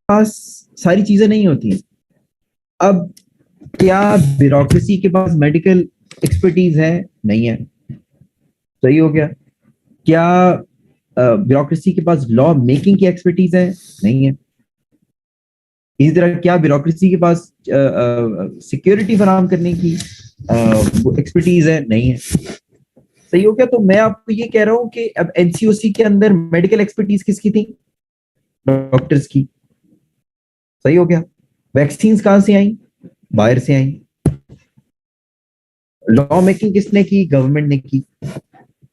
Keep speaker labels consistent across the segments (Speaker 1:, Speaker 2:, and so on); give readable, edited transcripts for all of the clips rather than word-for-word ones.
Speaker 1: पास सारी चीजें नहीं होती हैं। अब क्या ब्यूरोक्रेसी के पास मेडिकल एक्सपर्टीज है? नहीं है। सही हो गया। क्या ब्यूरोक्रेसी के पास लॉ मेकिंग की एक्सपर्टीज है? नहीं है। इसी तरह क्या ब्यूरोक्रेसी के पास सिक्योरिटी फराहम करने की एक्सपर्टीज है? नहीं है। सही हो गया। तो मैं आपको ये कह रहा हूं कि अब एनसीओसी के अंदर मेडिकल एक्सपर्टीज किसकी थी? डॉक्टर्स की। सही हो गया। वैक्सीन कहां से आई? बाहर से आई। लॉ मेकिंग किसने की? गवर्नमेंट ने की।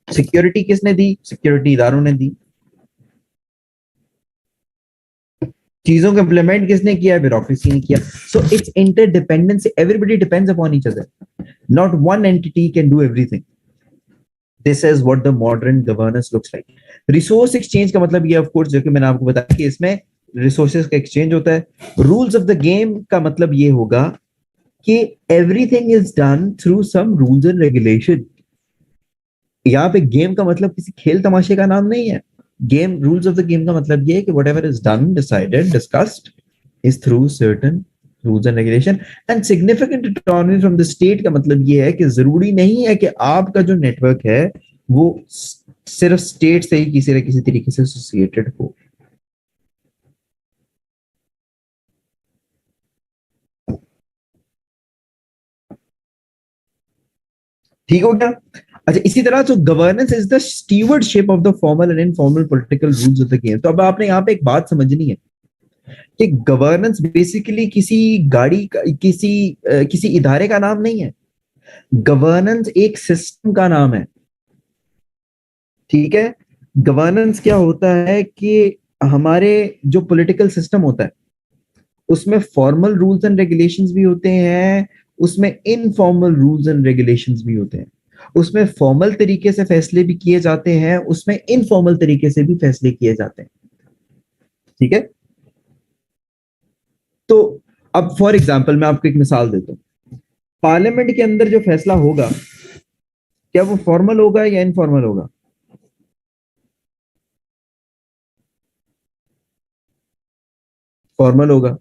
Speaker 1: सिक्योरिटी किसने दी? सिक्योरिटी इदारों ने दी। चीजों को इम्प्लीमेंट किसने किया? ब्यूरोक्रेसी ने किया। So it's interdependence, everybody depends upon each other, not one entity can do everything. This is what the modern governance looks like. Resource exchange का मतलब ये ऑफ कोर्स जो कि मैंने आपको बताया कि इसमें रिसोर्सेज का एक्सचेंज होता है। रूल्स ऑफ द गेम का मतलब ये होगा कि everything is done through some rules and regulation. यहाँ पे गेम का मतलब किसी खेल तमाशे का नाम नहीं है। Game rules of the game का मतलब ये है कि whatever is done, decided, discussed is through certain rules and regulation. And significant autonomy from the state का मतलब ये है कि जरूरी नहीं है कि आपका जो नेटवर्क है वो सिर्फ स्टेट से ही किसी न किसी तरीके से एसोसिएटेड हो। ठीक हो गया। अच्छा, इसी तरह जो governance is the stewardship of the formal and informal political rules of the game. तो अब आपने यहाँ पे एक बात समझनी है कि गवर्नेंस बेसिकली किसी गाड़ी का, किसी इदारे का नाम नहीं है। गवर्नेंस एक सिस्टम का नाम है। ठीक है। गवर्नेंस क्या होता है कि हमारे जो पॉलिटिकल सिस्टम होता है उसमें फॉर्मल रूल्स एंड रेगुलेशंस भी होते हैं, उसमें इनफॉर्मल रूल्स एंड रेगुलेशंस भी होते हैं। उसमें फॉर्मल तरीके से फैसले भी किए जाते हैं, उसमें इनफॉर्मल तरीके से भी फैसले किए जाते हैं। ठीक है। तो अब फॉर एग्जाम्पल मैं आपको एक मिसाल देता हूं। पार्लियामेंट के अंदर जो फैसला होगा क्या वो फॉर्मल होगा या इनफॉर्मल होगा? फॉर्मल होगा।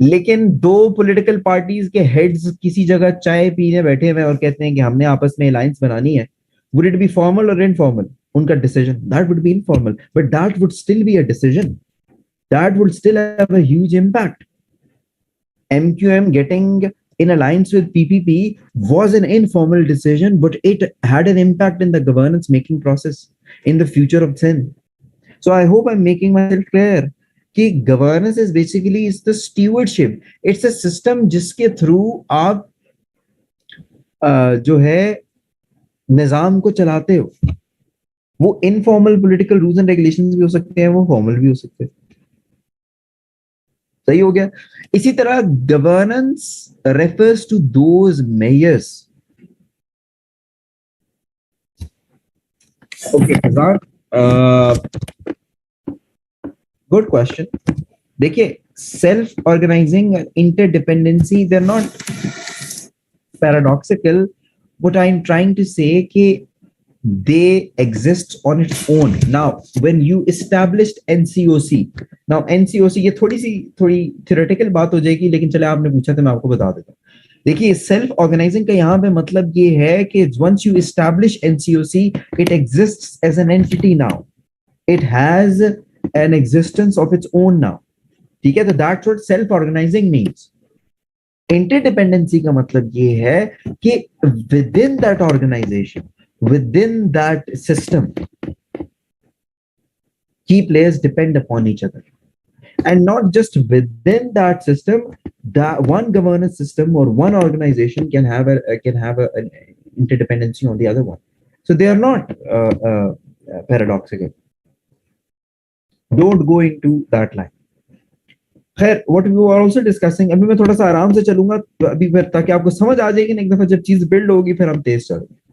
Speaker 1: लेकिन दो पॉलिटिकल पार्टीज के हेड्स किसी जगह चाय पीने बैठे हुए और कहते हैं कि हमने आपस में अलायंस बनानी है, वुड इट बी फॉर्मल और इनफॉर्मल? उनका decision that would be informal, but that would still be a decision, that would still have a huge impact. MQM getting in alliance with PPP was an informal decision, but it had an impact in the governance making process in the future of Sin. So I hope I'm making myself clear कि governance is basically is the stewardship. It's a system जिसके through आप जो है निजाम को चलाते हो। वो informal political rules and regulations भी हो सकते हैं, वो फॉर्मल भी हो सकते हैं। सही हो गया। इसी तरह governance refers to those mayors. Okay, good question. देखिए, self organizing, interdependency, they are not paradoxical. What I am trying to say कि they exist on its own. Now when you established NCOC, now NCOC ये थोड़ी theoretical बात हो जाएगी, लेकिन चले आपने पूछा तो मैं आपको बता देता हूँ। देखिए, सेल्फ ऑर्गेनाइजिंग का यहाँ पे मतलब ये है कि once you establish NCOC, it exists as an entity now, it has an existence of its own now. ठीक है। तो that's what self organizing means. Interdependency का मतलब ये है कि within that organization, within that system, key players depend upon each other, and not just within that system. That one governance system or one organization can have an interdependency on the other one, so they are not paradoxical. Don't go into that line. खैर, what we were also discussing, अभी मैं थोड़ा सा आराम से चलूंगा अभी फिर, ताकि आपको समझ आ जाएगी ना एक दफा जब चीज बिल्ड होगी फिर हम तेज चलेंगे।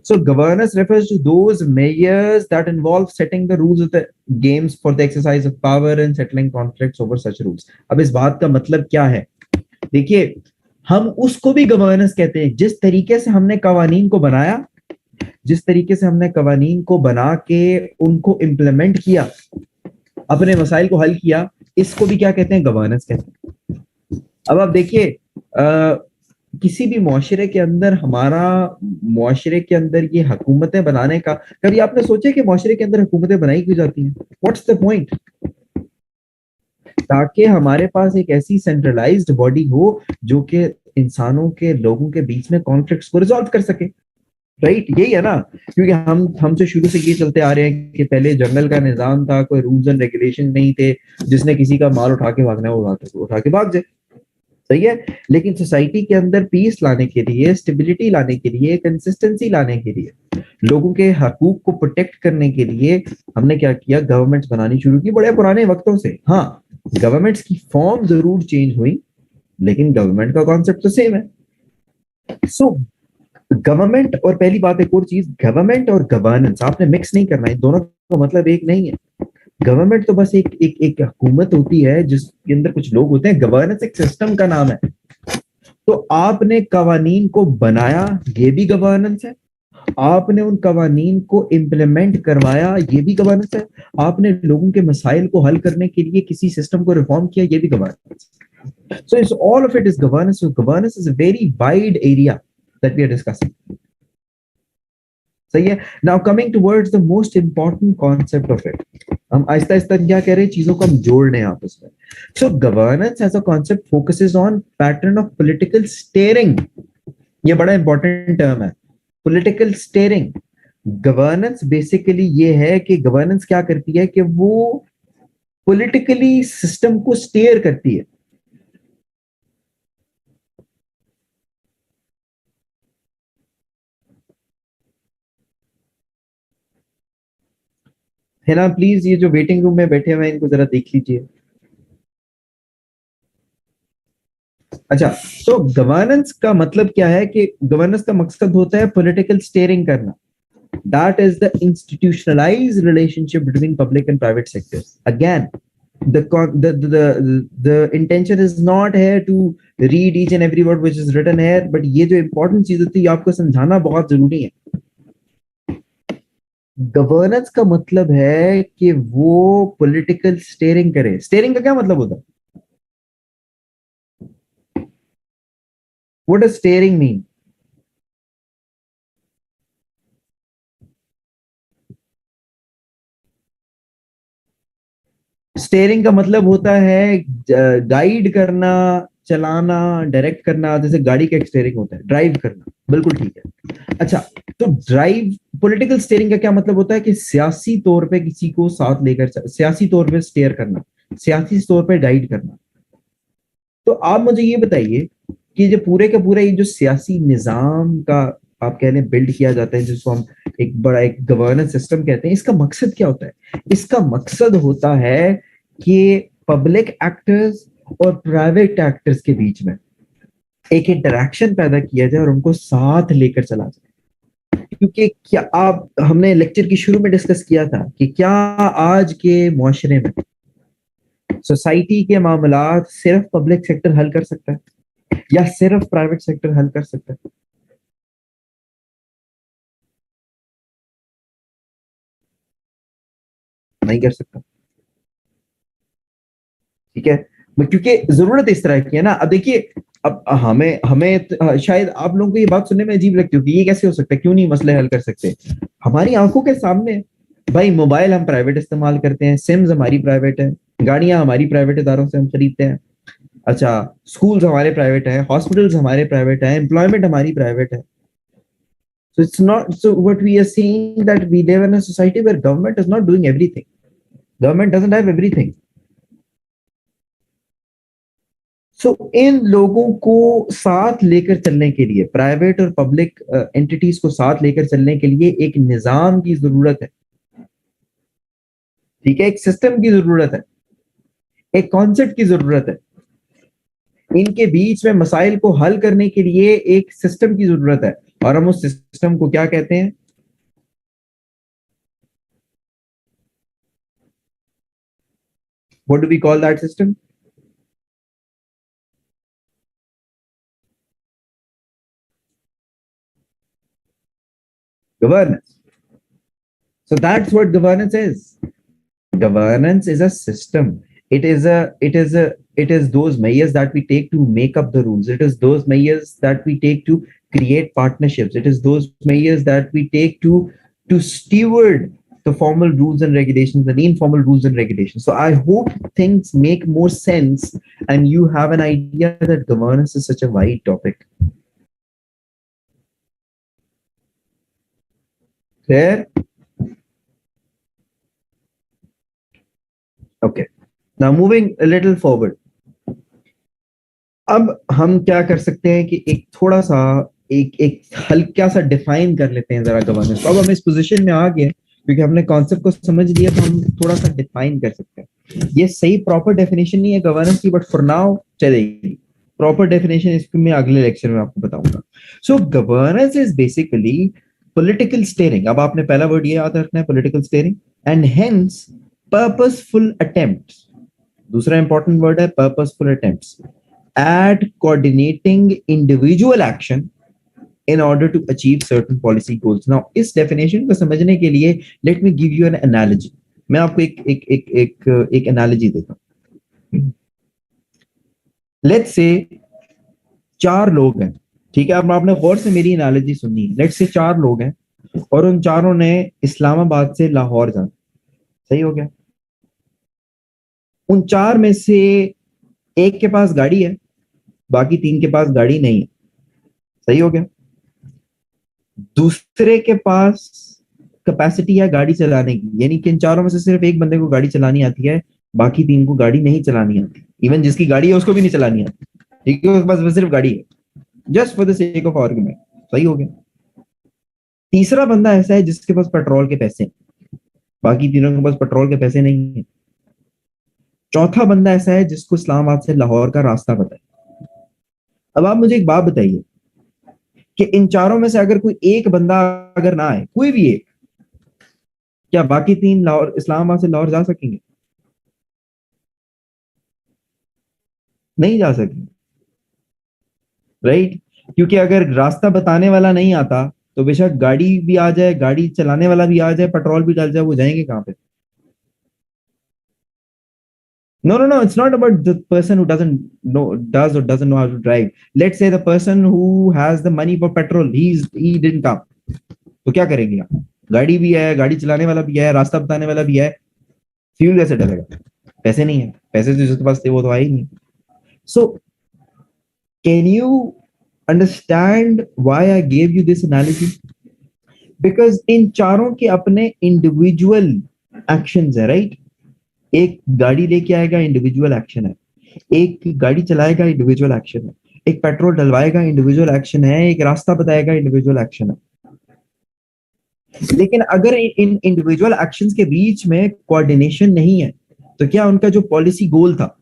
Speaker 1: So governance refers to those measures that involve setting the rules of the games for the exercise of power and settling conflicts over such rules. अब इस बात का मतलब क्या है? देखिए, हम उसको भी गवर्नेंस कहते हैं जिस तरीके से हमने कवानीन को बनाया, जिस तरीके से हमने कवानीन को बना के उनको इम्प्लीमेंट किया, अपने मसाइल को हल किया, इसको भी क्या कहते हैं, गवर्नेंस कहते हैं। अब आप देखिए किसी भी मुआशरे के अंदर, हमारा मुआशरे के अंदर ये हुकूमतें बनाने का, कभी आपने सोचा कि मुआशरे के अंदर हुकूमतें बनाई क्यों जाती हैं? What's the point? ताकि हमारे पास एक ऐसी सेंट्रलाइज्ड बॉडी हो जो कि इंसानों के, लोगों के बीच में कॉन्फ्लिक्ट्स को रिजॉल्व कर सके। राइट, यही है ना। क्योंकि हम तो शुरू से ये चलते आ रहे हैं कि पहले जंगल का निजाम था, कोई रूल्स एंड रेगुलेशन नहीं थे, जिसने किसी का माल उठा के भागना है वो उठा के भाग जाए। सही है। लेकिन सोसाइटी के अंदर पीस लाने के लिए, स्टेबिलिटी लाने के लिए, कंसिस्टेंसी लाने के लिए, लोगों के हकूक को प्रोटेक्ट करने के लिए हमने क्या किया, गवर्नमेंट्स बनानी शुरू की बड़े पुराने वक्तों से। हाँ, गवर्नमेंट्स की फॉर्म जरूर चेंज हुई, लेकिन गवर्नमेंट का कॉन्सेप्ट तो सेम है। सो गवर्नमेंट, और पहली बात एक और चीज, गवर्नमेंट और गवर्नेंस आपने मिक्स नहीं करना है, दोनों का मतलब एक नहीं है। गवर्नमेंट तो बस एक एक एक हुकूमत होती है जिसके अंदर कुछ लोग होते हैं, गवर्नेंस एक सिस्टम का नाम है। तो आपने कवानीन को बनाया, ये भी गवर्नेंस है। आपने उन कवानीन को इम्प्लीमेंट करवाया, ये भी गवर्नेंस है। आपने लोगों के मसाइल को हल करने के लिए किसी सिस्टम को रिफॉर्म किया, ये भी governance. So it's all of it is governance. So governance is a very wide area that we are discussing. सही है। Now coming towards the most important concept of it, हम आहिस्ता आहिस्ता क्या कह रहे हैं, चीजों को हम जोड़ रहे हैं आपस में। So governance as a concept focuses on pattern of political steering. ये बड़ा इंपॉर्टेंट टर्म है, पॉलिटिकल स्टीयरिंग। गवर्नेंस बेसिकली ये है कि गवर्नेंस क्या करती है कि वो पॉलिटिकली सिस्टम को स्टीयर करती है ना। प्लीज ये जो वेटिंग रूम में बैठे हुए हैं इनको जरा देख लीजिए। अच्छा, तो गवर्नेंस का मतलब क्या है कि गवर्नेंस का मकसद होता है पॉलिटिकल स्टीयरिंग करना। That is the institutionalised relationship between public and private sectors. Again, the intention is not here to read each and every word which is written here, but ये जो important चीज होती है आपको समझाना बहुत जरूरी है। गवर्नेंस का मतलब है कि वो पॉलिटिकल स्टीयरिंग करे। स्टीयरिंग का क्या मतलब होता है? What does steering mean? Steering का मतलब होता है गाइड करना, चलाना, डायरेक्ट करना। जैसे गाड़ी का एक स्टेयरिंग होता है, ड्राइव करना। बिल्कुल ठीक है। अच्छा, तो ड्राइव, पॉलिटिकल स्टेयरिंग का क्या मतलब होता है कि सियासी तौर पे किसी को साथ लेकर, सियासी तौर पे स्टेयर करना, सियासी तौर पे गाइड करना। तो आप मुझे ये बताइए कि जो पूरे का पूरा ये जो सियासी निजाम का आप कह लें बिल्ड किया जाता है, जिसको हम एक बड़ा एक गवर्नेंस सिस्टम कहते हैं, इसका मकसद क्या होता है? इसका मकसद होता है कि पब्लिक एक्टर्स और प्राइवेट एक्टर्स के बीच में एक इंटरेक्शन पैदा किया जाए और उनको साथ लेकर चला जाए। क्योंकि क्या आप, हमने लेक्चर की शुरू में डिस्कस किया था कि क्या आज के मुआशरे में सोसाइटी के मामलात सिर्फ पब्लिक सेक्टर हल कर सकता है या सिर्फ प्राइवेट सेक्टर हल कर सकता है? नहीं कर सकता। ठीक है। क्योंकि जरूरत इस तरह की है ना। अब देखिए, अब हमें हमें शायद आप लोगों को ये बात सुनने में अजीब लगती होगी, ये कैसे हो सकता है, क्यों नहीं मसले हल कर सकते? हमारी आंखों के सामने। भाई, मोबाइल हम प्राइवेट इस्तेमाल करते हैं, सिम्स हमारी प्राइवेट है, गाड़ियां हमारी प्राइवेट इदारों से हम खरीदते हैं। अच्छा, स्कूल्स हमारे प्राइवेट है, हॉस्पिटल्स हमारे प्राइवेट है, एम्प्लॉयमेंट हमारी प्राइवेट है। So it's not, so what we are seeing that we live in a society where government is not doing everything. Government doesn't have everything. सो इन लोगों को साथ लेकर चलने के लिए, प्राइवेट और पब्लिक एंटिटीज को साथ लेकर चलने के लिए एक निजाम की जरूरत है। ठीक है, एक सिस्टम की जरूरत है, एक कॉन्सेप्ट की जरूरत है। इनके बीच में मसाइल को हल करने के लिए एक सिस्टम की जरूरत है, और हम उस सिस्टम को क्या कहते हैं? What do we call that system? Governance. So that's what governance is. Governance is a system. It is those measures that we take to make up the rules. It is those measures that we take to create partnerships. It is those measures that we take to steward the formal rules and regulations and informal rules and regulations. So I hope things make more sense and you have an idea that governance is such a wide topic. Clear? Okay. Now moving a little forward. अब हम क्या कर सकते हैं कि एक थोड़ा सा एक हल्का सा डिफाइन कर लेते हैं जरा गवर्नेंस को। अब हम इस पोजीशन में आ गए क्योंकि हमने कॉन्सेप्ट को समझ लिया, तो हम थोड़ा सा डिफाइन कर सकते हैं। ये सही प्रॉपर डेफिनेशन नहीं है गवर्नेंस की, बट फॉर नाउ चलेगी। प्रॉपर डेफिनेशन इसको मैं अगले लेक्चर में आपको बताऊंगा। So governance is basically political steering. अब आपने पहला वर्ड ये याद रखना है, political steering, and hence purposeful attempts. दूसरा इंपॉर्टेंट वर्ड है purposeful attempts at coordinating individual action in order to achieve certain policy goals. Now, इस definition को समझने के लिए let me give you an analogy. मैं आपको एक analogy देता हूँ। Let's say 4 लोग हैं, ठीक है? अब आपने गौर से मेरी analogy सुननी है। Let's say 4 लोग हैं और उन चारों ने इस्लामाबाद से लाहौर जाना। सही हो गया? उन 4 में से एक के पास गाड़ी है, बाकी 3 के पास गाड़ी नहीं है। सही हो गया? दूसरे के पास कैपेसिटी है गाड़ी चलाने की, यानी कि इन चारों में से सिर्फ एक बंदे को गाड़ी चलानी आती है, बाकी 3 को गाड़ी नहीं चलानी आती। इवन जिसकी गाड़ी है उसको भी नहीं चलानी आती, ठीक है? उसके पास सिर्फ गाड़ी है, just for the sake of argument. सही हो गया? तीसरा बंदा ऐसा है जिसके पास पेट्रोल के पैसे हैं, बाकी तीनों के पास पेट्रोल के पैसे नहीं है। चौथा बंदा ऐसा है जिसको इस्लामाबाद से लाहौर का रास्ता पता है। अब आप मुझे एक बात बताइए कि इन चारों में से अगर कोई एक बंदा अगर ना आए, कोई भी एक, क्या बाकी 3 लाहौर इस्लामाबाद से लाहौर जा सकेंगे? नहीं जा सकेंगे, राइट? क्योंकि अगर रास्ता बताने वाला नहीं आता तो बेशक गाड़ी भी आ जाए, गाड़ी चलाने वाला भी आ जाए, पेट्रोल भी डाल जाए, वो जाएंगे कहां पे? No, it's not about the person who does or doesn't know how to drive. Let's say the person who has the money for petrol, he didn't come. तो क्या करेंगे आप? गाड़ी भी है, गाड़ी चलाने वाला भी है, रास्ता बताने वाला भी है, फ्यूल कैसे डलेगा? पैसे नहीं है, पैसे तो जिसके पास थे वो तो आए ही नहीं। So can you understand why I gave you this analogy? Because इन चारों के अपने इंडिविजुअल एक्शंस है, राइट? एक गाड़ी लेके आएगा, इंडिविजुअल एक्शन है। एक गाड़ी चलाएगा, इंडिविजुअल एक्शन है। एक पेट्रोल डलवाएगा, इंडिविजुअल एक्शन है। एक रास्ता बताएगा, इंडिविजुअल एक्शन है। लेकिन अगर इन इंडिविजुअल एक्शंस के बीच में कोऑर्डिनेशन नहीं है तो क्या उनका जो पॉलिसी गोल था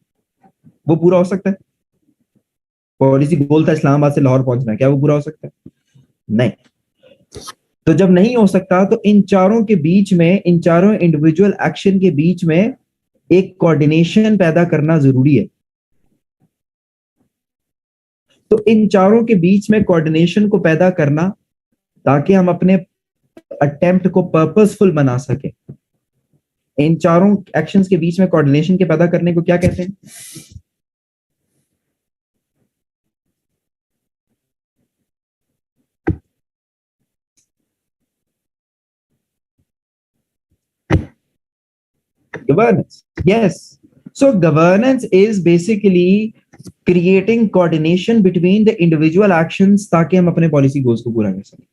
Speaker 1: वो पूरा हो सकता है? पॉलिसी गोल था इस्लामाबाद से लाहौर पहुंचना, क्या वो पूरा हो सकता है? नहीं। तो जब नहीं हो सकता तो इन चारों के बीच में, इन चारों इंडिविजुअल एक्शन के बीच में एक कोऑर्डिनेशन पैदा करना जरूरी है। तो इन चारों के बीच में कोऑर्डिनेशन को पैदा करना ताकि हम अपने अटेम्प्ट को पर्पसफुल बना सके। इन चारों एक्शंस के बीच में कोऑर्डिनेशन के पैदा करने को क्या कहते हैं? Governance. Yes. So governance is basically creating coordination between the individual actions ताकि हम अपने पॉलिसी गोल्स को पूरा कर सकें।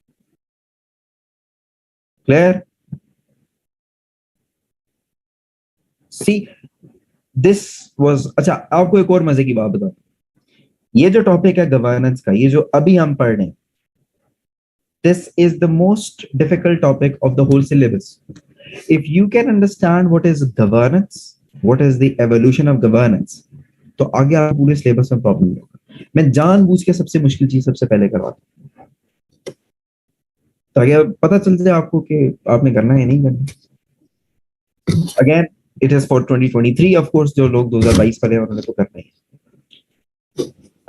Speaker 1: Clear? See, this was अच्छा, आपको एक और मजे की बात बताऊं। ये जो टॉपिक है गवर्नेंस का, ये जो अभी हम पढ़ रहे हैं, this is the most difficult topic of the whole syllabus. If you can understand what is governance, what is the evolution of governance, तो आगे आप पूरे सिलेबस में प्रॉब्लम नहीं होगा। मैं जानबूझ के सबसे मुश्किल चीज सबसे पहले करवाता हूं ताकि पता चल जाए आपको कि आपने करना है नहीं करना। Again it is for 2023 of course, जो लोग 2022 वाले हैं उन्होंने तो करना ही।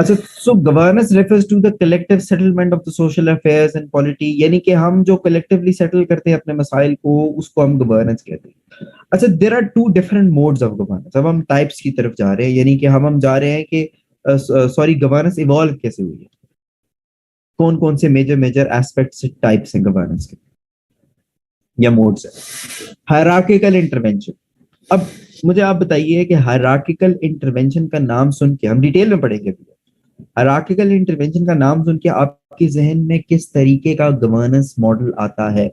Speaker 1: अच्छा, so governance refers to the collective settlement of the social affairs and polity, यानी कि हम जो कलेक्टिवली सेटल करते हैं अपने मसाइल को, उसको हम गवर्नेंस कहते हैं। अच्छा, there are two different modes of governance. अब हम टाइप्स की तरफ जा रहे हैं, यानी कि हम जा रहे हैं कि सॉरी, गवर्नेंस इवॉल्व कैसे हुई है, कौन कौन से मेजर मेजर एस्पेक्ट्स टाइप्स हैं गवर्नेंस के या मोड्स है। Hierarchical intervention. अब मुझे आप बताइए कि हायरार्किकल इंटरवेंशन का नाम सुन के, हम डिटेल में पढ़ेंगे, हायरार्किकल इंटरवेंशन का नाम सुन के आपके जहन में किस तरीके का गवर्नेंस मॉडल आता है?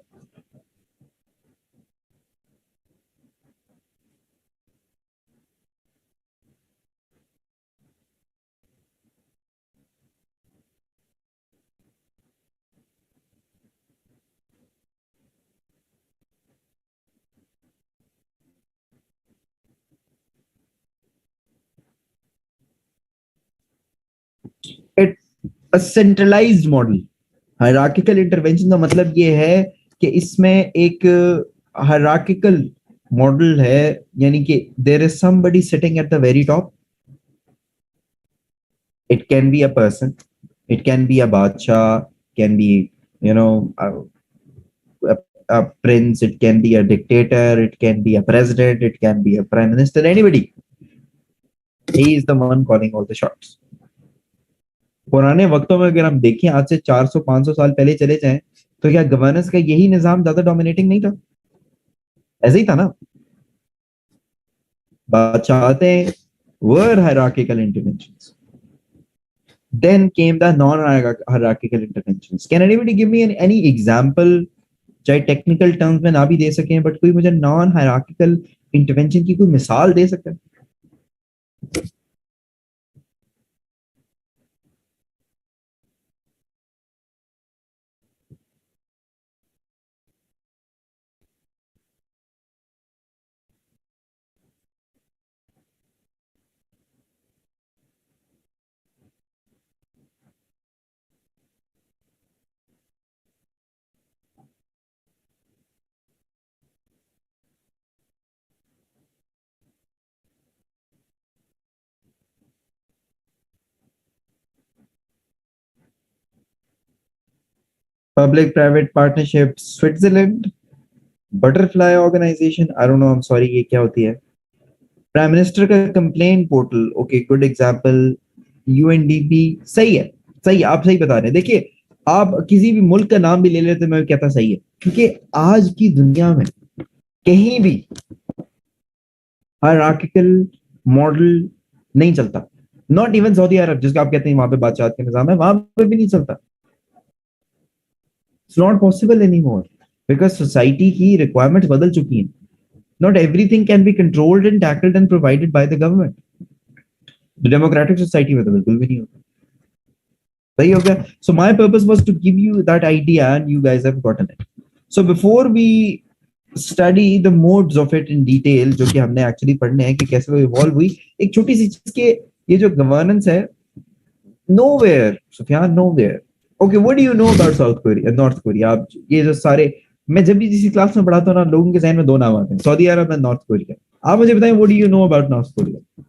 Speaker 1: It a centralised model. Hierarchical intervention का मतलब ये है कि इसमें एक हायरार्किकल मॉडल है, यानी कि there is somebody sitting at the very top. It can be a person, it can be a बादशाह, can be, you know, a prince, it can be a dictator, it can be a president, it can be a prime minister, anybody. He is the one calling all the shots. पुराने वक्तों में अगर हम देखें, आज से 400-500 साल पहले चले जाएं, तो क्या गवर्नेंस का यही निजाम ज्यादा डोमिनेटिंग नहीं था? ऐसे ही था ना? बादशाहतें were hierarchical interventions. Then came the non-hierarchical interventions. Can anybody give me any example, चाहे टेक्निकल टर्म्स में ना भी दे सकें, बट कोई मुझे नॉन हायरार्किकल इंटरवेंशन की कोई मिसाल दे सकता है? Public private partnership, Switzerland, butterfly organization, I don't know, I am sorry, ये क्या होती है? प्राइम मिनिस्टर का complain portal, okay, good example. UNDP, सही है, सही, आप सही बता रहे हैं। देखिए, आप किसी भी मुल्क का नाम भी ले लेते, मैं कहता सही है, क्योंकि आज की दुनिया में कहीं भी हायरार्किकल मॉडल नहीं चलता। नॉट इवन सऊदी अरब, जिसका आप कहते हैं वहां पे बादशाह का निजाम है, वहां पे भी नहीं चलता। It's not possible any more, because society की रिक्वायरमेंट्स बदल चुकी हैं। Not everything can be controlled and tackled and provided by the government. Democratic society में तो बिल्कुल भी नहीं होता। सही हो गया? So my purpose was to give you that idea and you guys have gotten it. So before we study the modes of it in detail, जो कि हमने एक्चुअली पढ़ने हैं कि कैसे वो इवॉल्व हुई, एक छोटी सी चीज के, ये जो गवर्नेंस है, nowhere Sufiyan, nowhere. Okay, what do you know about South Korea, North Korea? आप ये जो सारे, मैं जब भी किसी क्लास में पढ़ाता हूँ ना, लोगों के जहन में दो नाम आते हैं, Saudi Arab and north Korea. आप मुझे बताएं, what do you know about north Korea?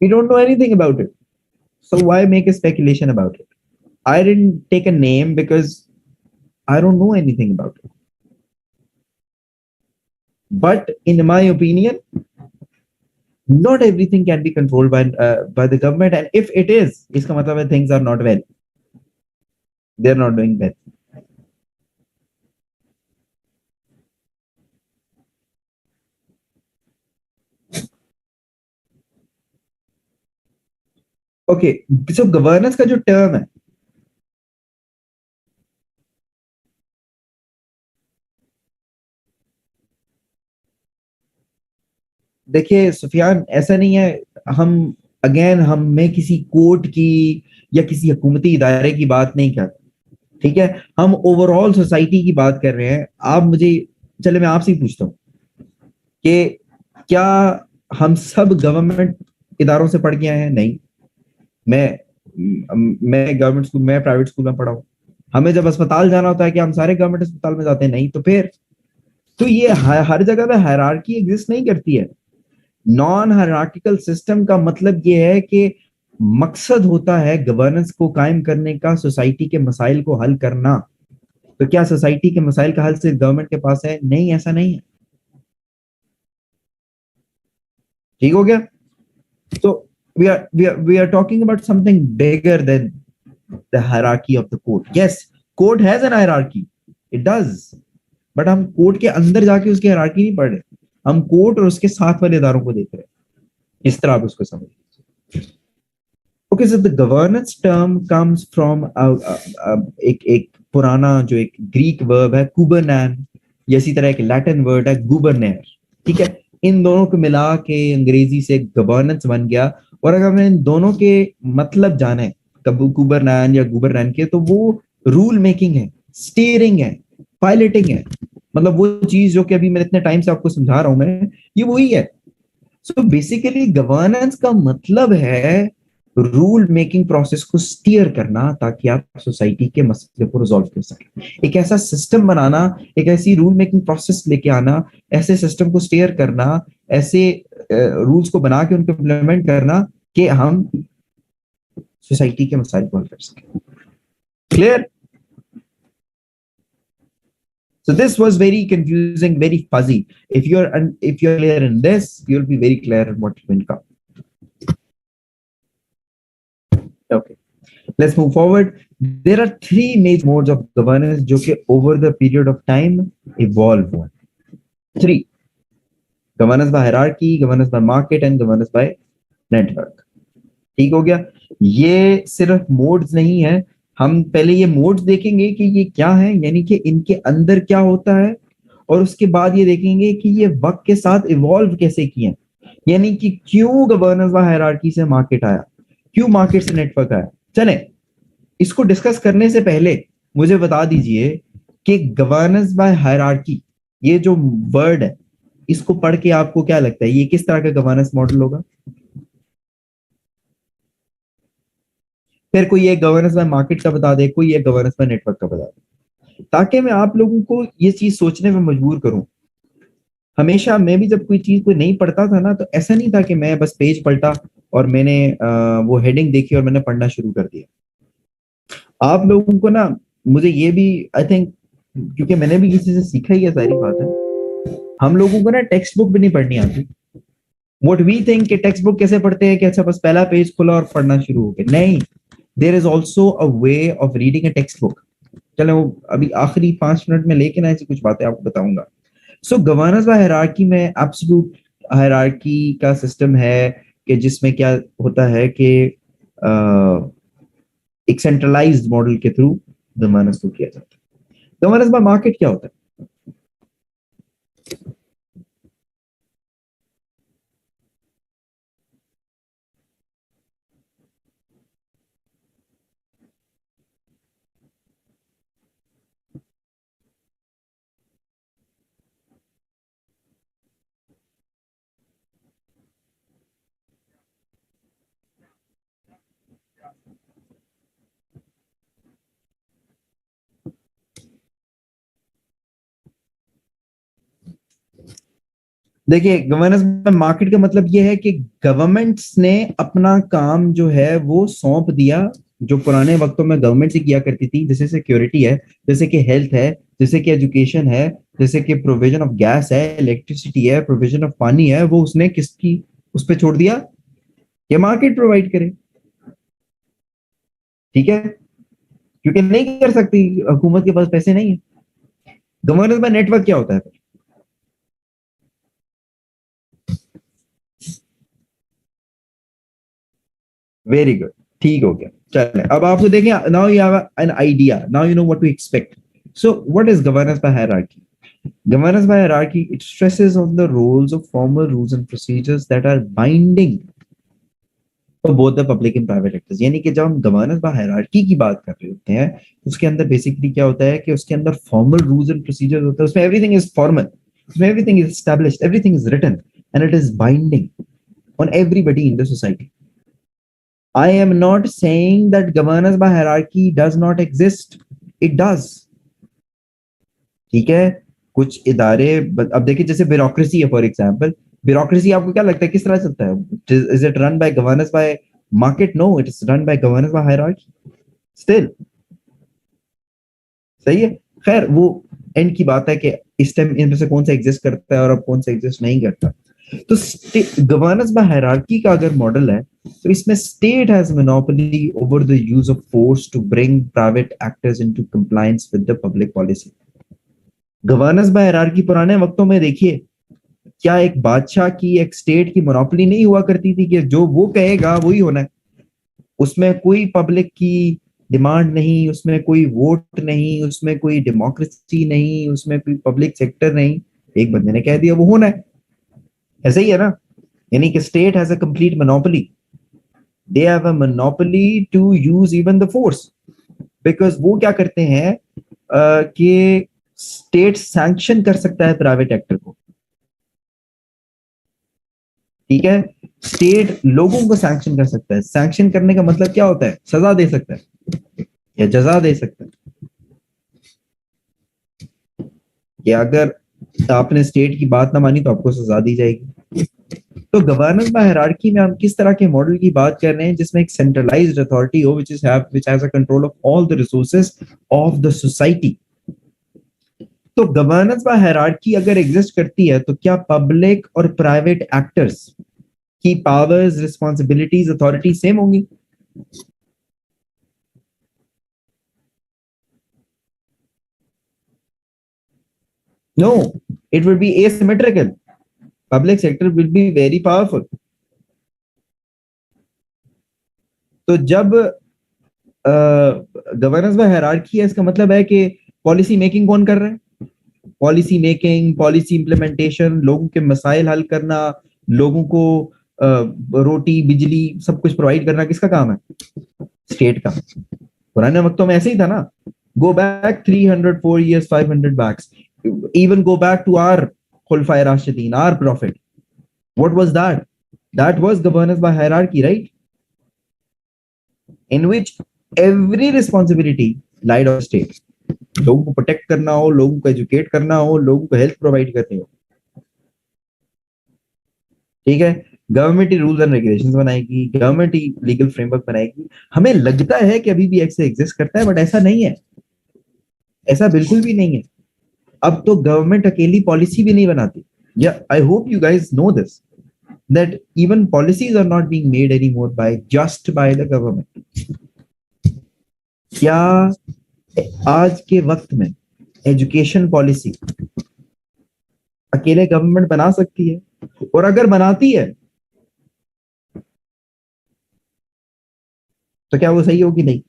Speaker 1: You don't know anything about it, so why make a speculation about it? I didn't take a name because I don't know anything about it. But in my opinion, not everything can be controlled by the government, and if it is, iska matlab hai things are not well. They are not doing well. Okay, so governance का जो term है, देखिए सुफियान, ऐसा नहीं है, हम again हम में किसी कोर्ट की या किसी हुकूमती इदारे की बात नहीं कर, ठीक है? हम ओवरऑल सोसाइटी की बात कर रहे हैं। आप मुझे, चले मैं आपसे ही पूछता हूँ कि क्या हम सब गवर्नमेंट इदारों से पढ़ के आए हैं? नहीं। मैं गवर्नमेंट स्कूल, मैं प्राइवेट स्कूल में पढ़ा हूँ। हमें जब अस्पताल जाना होता है, कि हम सारे गवर्नमेंट अस्पताल में जाते हैं? नहीं। तो फिर तो ये हर जगह पे हायरार्की एग्जिस्ट नहीं करती है। नॉन हायरार्किकल सिस्टम का मतलब ये है कि मकसद होता है गवर्नेंस को कायम करने का, सोसाइटी के मसाइल को हल करना। तो क्या सोसाइटी के मसाइल का हल सिर्फ गवर्नमेंट के पास है? नहीं, ऐसा नहीं है। ठीक हो गया? तो we are talking about something bigger than the hierarchy of the court. Yes, court has an hierarchy, it does, but हम कोर्ट के अंदर जाके उसकी हायरार्की नहीं पढ़ रहे, हम कोर्ट और उसके साथ वाले इदारों को देख रहे हैं। इस तरह आप उसको समझ। Okay, so the governance term comes from एक पुराना जो एक ग्रीक वर्ब है कुबरनैन, या इसी तरह एक लैटिन वर्ड है गुबरनेर। ठीक है, इन दोनों को मिला के अंग्रेजी से गवर्नेंस बन गया। और अगर हमने इन दोनों के मतलब जाने कुबरनैन या गुबरनैन के, तो वो रूल मेकिंग है, स्टीयरिंग है, पायलटिंग है। मतलब वो चीज जो कि अभी मैं इतने टाइम से आपको समझा रहा हूं मैं, ये वही है। सो बेसिकली गवर्नेंस का मतलब है रूल मेकिंग प्रोसेस को स्टीयर करना, ताकि आप सोसाइटी के मसले को रिजॉल्व कर सकें। एक ऐसा सिस्टम बनाना, एक ऐसी रूल मेकिंग प्रोसेस लेके आना, ऐसे सिस्टम को स्टीयर करना, ऐसे रूल्स को बना के उनको इम्प्लीमेंट करना कि हम सोसाइटी के मसाइल को हल कर सकें। Clear? So this was very confusing, very fuzzy. If you're clear in this, you'll be very clear in what will come. Okay, let's move forward. There are three major modes of governance जो कि over the period of time evolve हुए। Three: governance by hierarchy, governance by market, and governance by network. ठीक हो गया? ये सिर्फ modes नहीं है, हम पहले ये मोड्स देखेंगे कि ये क्या है, यानी कि इनके अंदर क्या होता है, और उसके बाद ये देखेंगे कि ये वक्त के साथ इवॉल्व कैसे किए, यानी कि क्यों गवर्नेंस बाय हायरार्की से मार्केट आया, क्यों मार्केट से नेटवर्क आया। चले, इसको डिस्कस करने से पहले मुझे बता दीजिए कि गवर्नेंस बाय हायरार्की, ये जो वर्ड है, इसको पढ़ के आपको क्या लगता है, ये किस तरह का गवर्नेंस मॉडल होगा? फिर कोई एक गवर्नेंस बाय मार्केट का बता दे, कोई एक गवर्नेंस बाय नेटवर्क का बता दे, ताकि मैं आप लोगों को ये चीज सोचने में मजबूर करूं। हमेशा मैं भी जब कोई चीज कोई नहीं पढ़ता था ना, तो ऐसा नहीं था कि मैं बस पेज पलटा और मैंने वो हेडिंग देखी और मैंने पढ़ना शुरू कर दिया। आप लोगों को ना, मुझे ये भी आई थिंक, क्योंकि मैंने भी किसी से सीखा ही है, सारी बात है, हम लोगों को ना टेक्स्ट बुक भी नहीं पढ़नी आती। व्हाट वी थिंक कि टेक्स्ट बुक कैसे पढ़ते हैं कि अच्छा बस पहला पेज खुला और पढ़ना शुरू हो गया। नहीं, there is also a way of reading a textbook. चलो अभी आखिरी 5 मिनट में लेकिन ऐसी कुछ बातें आपको बताऊंगा। सो गवर्नेंस बाय हायरार्की में एब्सोल्यूट हायरार्की का सिस्टम है कि जिसमें क्या होता है कि एक सेंट्रलाइज्ड मॉडल के थ्रू गवर्नेंस को किया जाता है। गवर्नेंस बाय मार्केट क्या होता है? देखिए, गवर्नेंस बाय मार्केट का मतलब यह है कि गवर्नमेंट्स ने अपना काम जो है वो सौंप दिया, जो पुराने वक्तों में गवर्नमेंट से किया करती थी, जैसे सिक्योरिटी है, जैसे कि हेल्थ है, जैसे कि एजुकेशन है, जैसे कि प्रोविजन ऑफ गैस है, इलेक्ट्रिसिटी है, प्रोविजन ऑफ पानी है, वो उसने किसकी उस पर छोड़ दिया? ये मार्केट प्रोवाइड करे। ठीक है, क्योंकि नहीं कर सकती, हुकूमत के पास पैसे नहीं है। गवर्नेंस बाय नेटवर्क क्या होता है? वेरी गुड, ठीक हो गया। चले, अब आपको देखें, now you have an idea, now you know what to expect. So what is governance by hierarchy? Governance by hierarchy, it stresses on the roles of formal rules and procedures that are binding for both the public and private actors। यानी कि जब हम governance by hierarchy की बात कर रहे होते हैं, उसके अंदर बेसिकली क्या होता है कि उसके अंदर फॉर्मल रूल्स एंड प्रोसीजर्स होते हैं, उसमें एवरीथिंग इज फॉर्मल, उसमें everything is established, everything is written, and it is binding on everybody in the society. I am not saying that governance by hierarchy does not exist. It does. ठीक है, कुछ इदारे, अब देखिए जैसे bureaucracy है, for example bureaucracy आपको क्या लगता है किस तरह चलता है? Is it run by governance by Market, no, it is run by governance by hierarchy. Still, सही है. खैर वो एंड की बात है कि इस टाइम इनमें से कौन सा एग्जिस्ट करता है और अब कौन सा एग्जिस्ट नहीं करता. तो गवर्नेंस बाय हायरार्की का अगर मॉडल है तो इसमें state has monopoly over the use of force to bring private actors into compliance with the public policy. Governance by hierarchy पुराने वक्तों में देखिए, क्या एक बादशाह की, एक स्टेट की मोनोपोली नहीं हुआ करती थी कि जो वो कहेगा वही होना है. उसमें कोई पब्लिक की डिमांड नहीं, उसमें कोई वोट नहीं, उसमें कोई डेमोक्रेसी नहीं, उसमें कोई पब्लिक सेक्टर नहीं. एक बंदे ने कह दिया वो होना है. ऐसे ही है ना. यानी कि state has a complete monopoly. They have a monopoly to use even the force. Because वो क्या करते हैं कि स्टेट सैंक्शन कर सकता है प्राइवेट एक्टर को. ठीक है. स्टेट लोगों को सैंक्शन कर सकता है. सैंक्शन करने का मतलब क्या होता है? सजा दे सकता है या जजा दे सकता है. कि अगर आपने स्टेट की बात ना मानी तो आपको सजा दी जाएगी. तो गवर्नेंस बाय हायरार्की में हम किस तरह के मॉडल की बात कर रहे हैं जिसमें एक सेंट्रलाइज्ड अथॉरिटी हो which has a control of all the resources of the society. तो गवर्नेंस बाय हायरार्की अगर एग्जिस्ट करती है तो क्या पब्लिक और प्राइवेट एक्टर्स की पावर्स, रिस्पॉन्सिबिलिटीज, अथॉरिटी सेम होंगी? No, it would be asymmetrical. Public sector will be very powerful. तो जब गवर्नेंस बाय हायरार्की है इसका मतलब है कि पॉलिसी मेकिंग कौन कर रहा है? पॉलिसी मेकिंग, पॉलिसी इंप्लीमेंटेशन, लोगों के मसाइल हल करना, लोगों को रोटी बिजली सब कुछ प्रोवाइड करना किसका काम है? स्टेट का. पुराने वक्तों में ऐसे ही था ना. Go back 300 4 years 500 backs, even go back to our Khulafai Rashidin, our prophet. What was that? That was governance by hierarchy, right? In which every responsibility lied on state. लोगों को प्रोटेक्ट करना हो, लोगों को एजुकेट करना हो, लोगों को हेल्थ प्रोवाइड करनी हो. ठीक है. Government he rules and regulations बनाएगी, गवर्नमेंट ही लीगल फ्रेमवर्क बनाएगी. हमें लगता है कि अभी भी ऐसे एग्जिस्ट करता है बट ऐसा नहीं है. ऐसा बिल्कुल भी नहीं है. अब तो गवर्नमेंट अकेली पॉलिसी भी नहीं बनाती. या I hope you guys know this that even policies are not being made anymore by just by the government. क्या आज के वक्त में एजुकेशन पॉलिसी अकेले गवर्नमेंट बना सकती है? और अगर बनाती है तो क्या वो सही होगी? नहीं.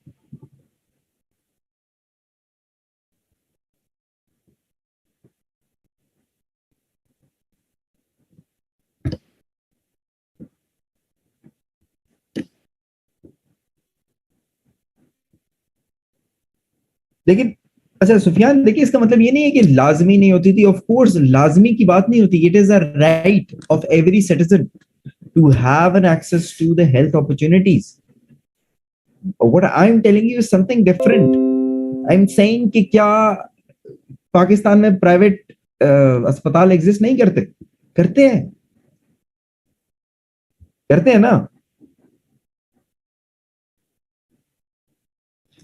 Speaker 1: लेकिन अच्छा सुफियान, देखिए इसका मतलब ये नहीं है कि लाजमी नहीं होती थी. ऑफ कोर्स लाजमी की बात नहीं होती. It is a right of every citizen to have an access to the health opportunities. What I am telling you is something different. I am saying कि क्या पाकिस्तान में प्राइवेट अस्पताल एग्जिस्ट नहीं करते? करते हैं. करते हैं ना.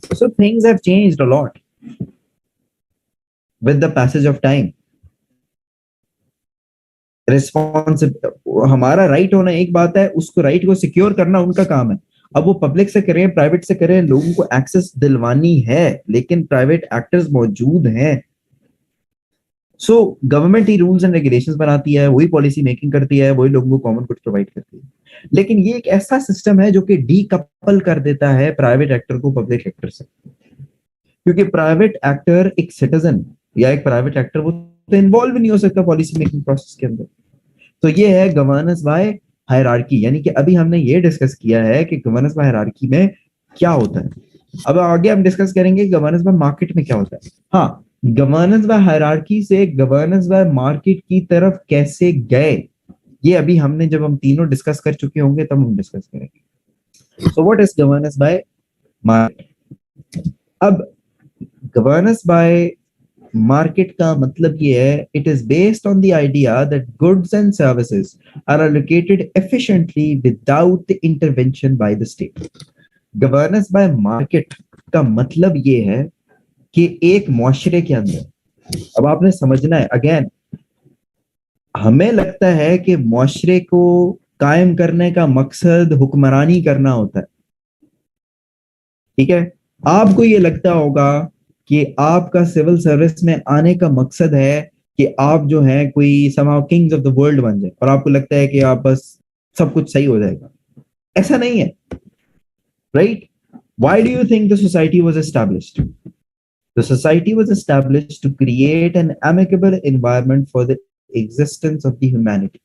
Speaker 1: So things have changed a lot with the passage of time. हमारा राइट होना एक बात है, उसको राइट को सिक्योर करना उनका काम है. अब वो पब्लिक से करें, प्राइवेट से करें, लोगों को एक्सेस दिलवानी है, लेकिन प्राइवेट एक्टर्स मौजूद हैं. So government he rules and regulations बनाती है, वही पॉलिसी मेकिंग करती है, वही लोगों को कॉमन गुड्स प्रोवाइड करती है. लेकिन ये एक ऐसा सिस्टम है जो कि डीकपल कर देता है प्राइवेट एक्टर को पब्लिक एक्टर से. क्योंकि प्राइवेट एक्टर एक सिटीजन या एक प्राइवेट एक्टर वो तो इन्वॉल्व नहीं हो सकता पॉलिसी मेकिंग प्रोसेस के अंदर. तो ये है गवर्नेंस बाय हायरार्की. यानी कि अभी हमने ये डिस्कस किया है कि गवर्नेंस बाय हायरार्की में क्या होता है. अब आगे हम डिस्कस करेंगे गवर्नेंस बाय मार्केट में क्या होता है. हाँ, गवर्नेंस बाय हायरार्की से गवर्नेंस बाय मार्केट की तरफ कैसे गए, ये अभी हमने जब हम तीनों डिस्कस कर चुके होंगे तब हम डिस्कस करेंगे. So what is governance by market? अब गवर्नेंस बाय मार्केट का मतलब ये है, it is based on the idea that goods and services are allocated efficiently without the intervention by the state. Governance by market का मतलब ये है कि एक मुआशरे के अंदर, अब आपने समझना है, अगेन हमें लगता है कि मुआशरे को कायम करने का मकसद हुक्मरानी करना होता है, ठीक है। आपको ये लगता होगा कि आपका सिविल सर्विस में आने का मकसद है कि आप जो है कोई समाउ किंग्स ऑफ द वर्ल्ड बन जाए, और आपको लगता है कि आप बस सब कुछ सही हो जाएगा। ऐसा नहीं है, right? Why do you think the society was established? The society was established to create an amicable environment for the existence of the humanity.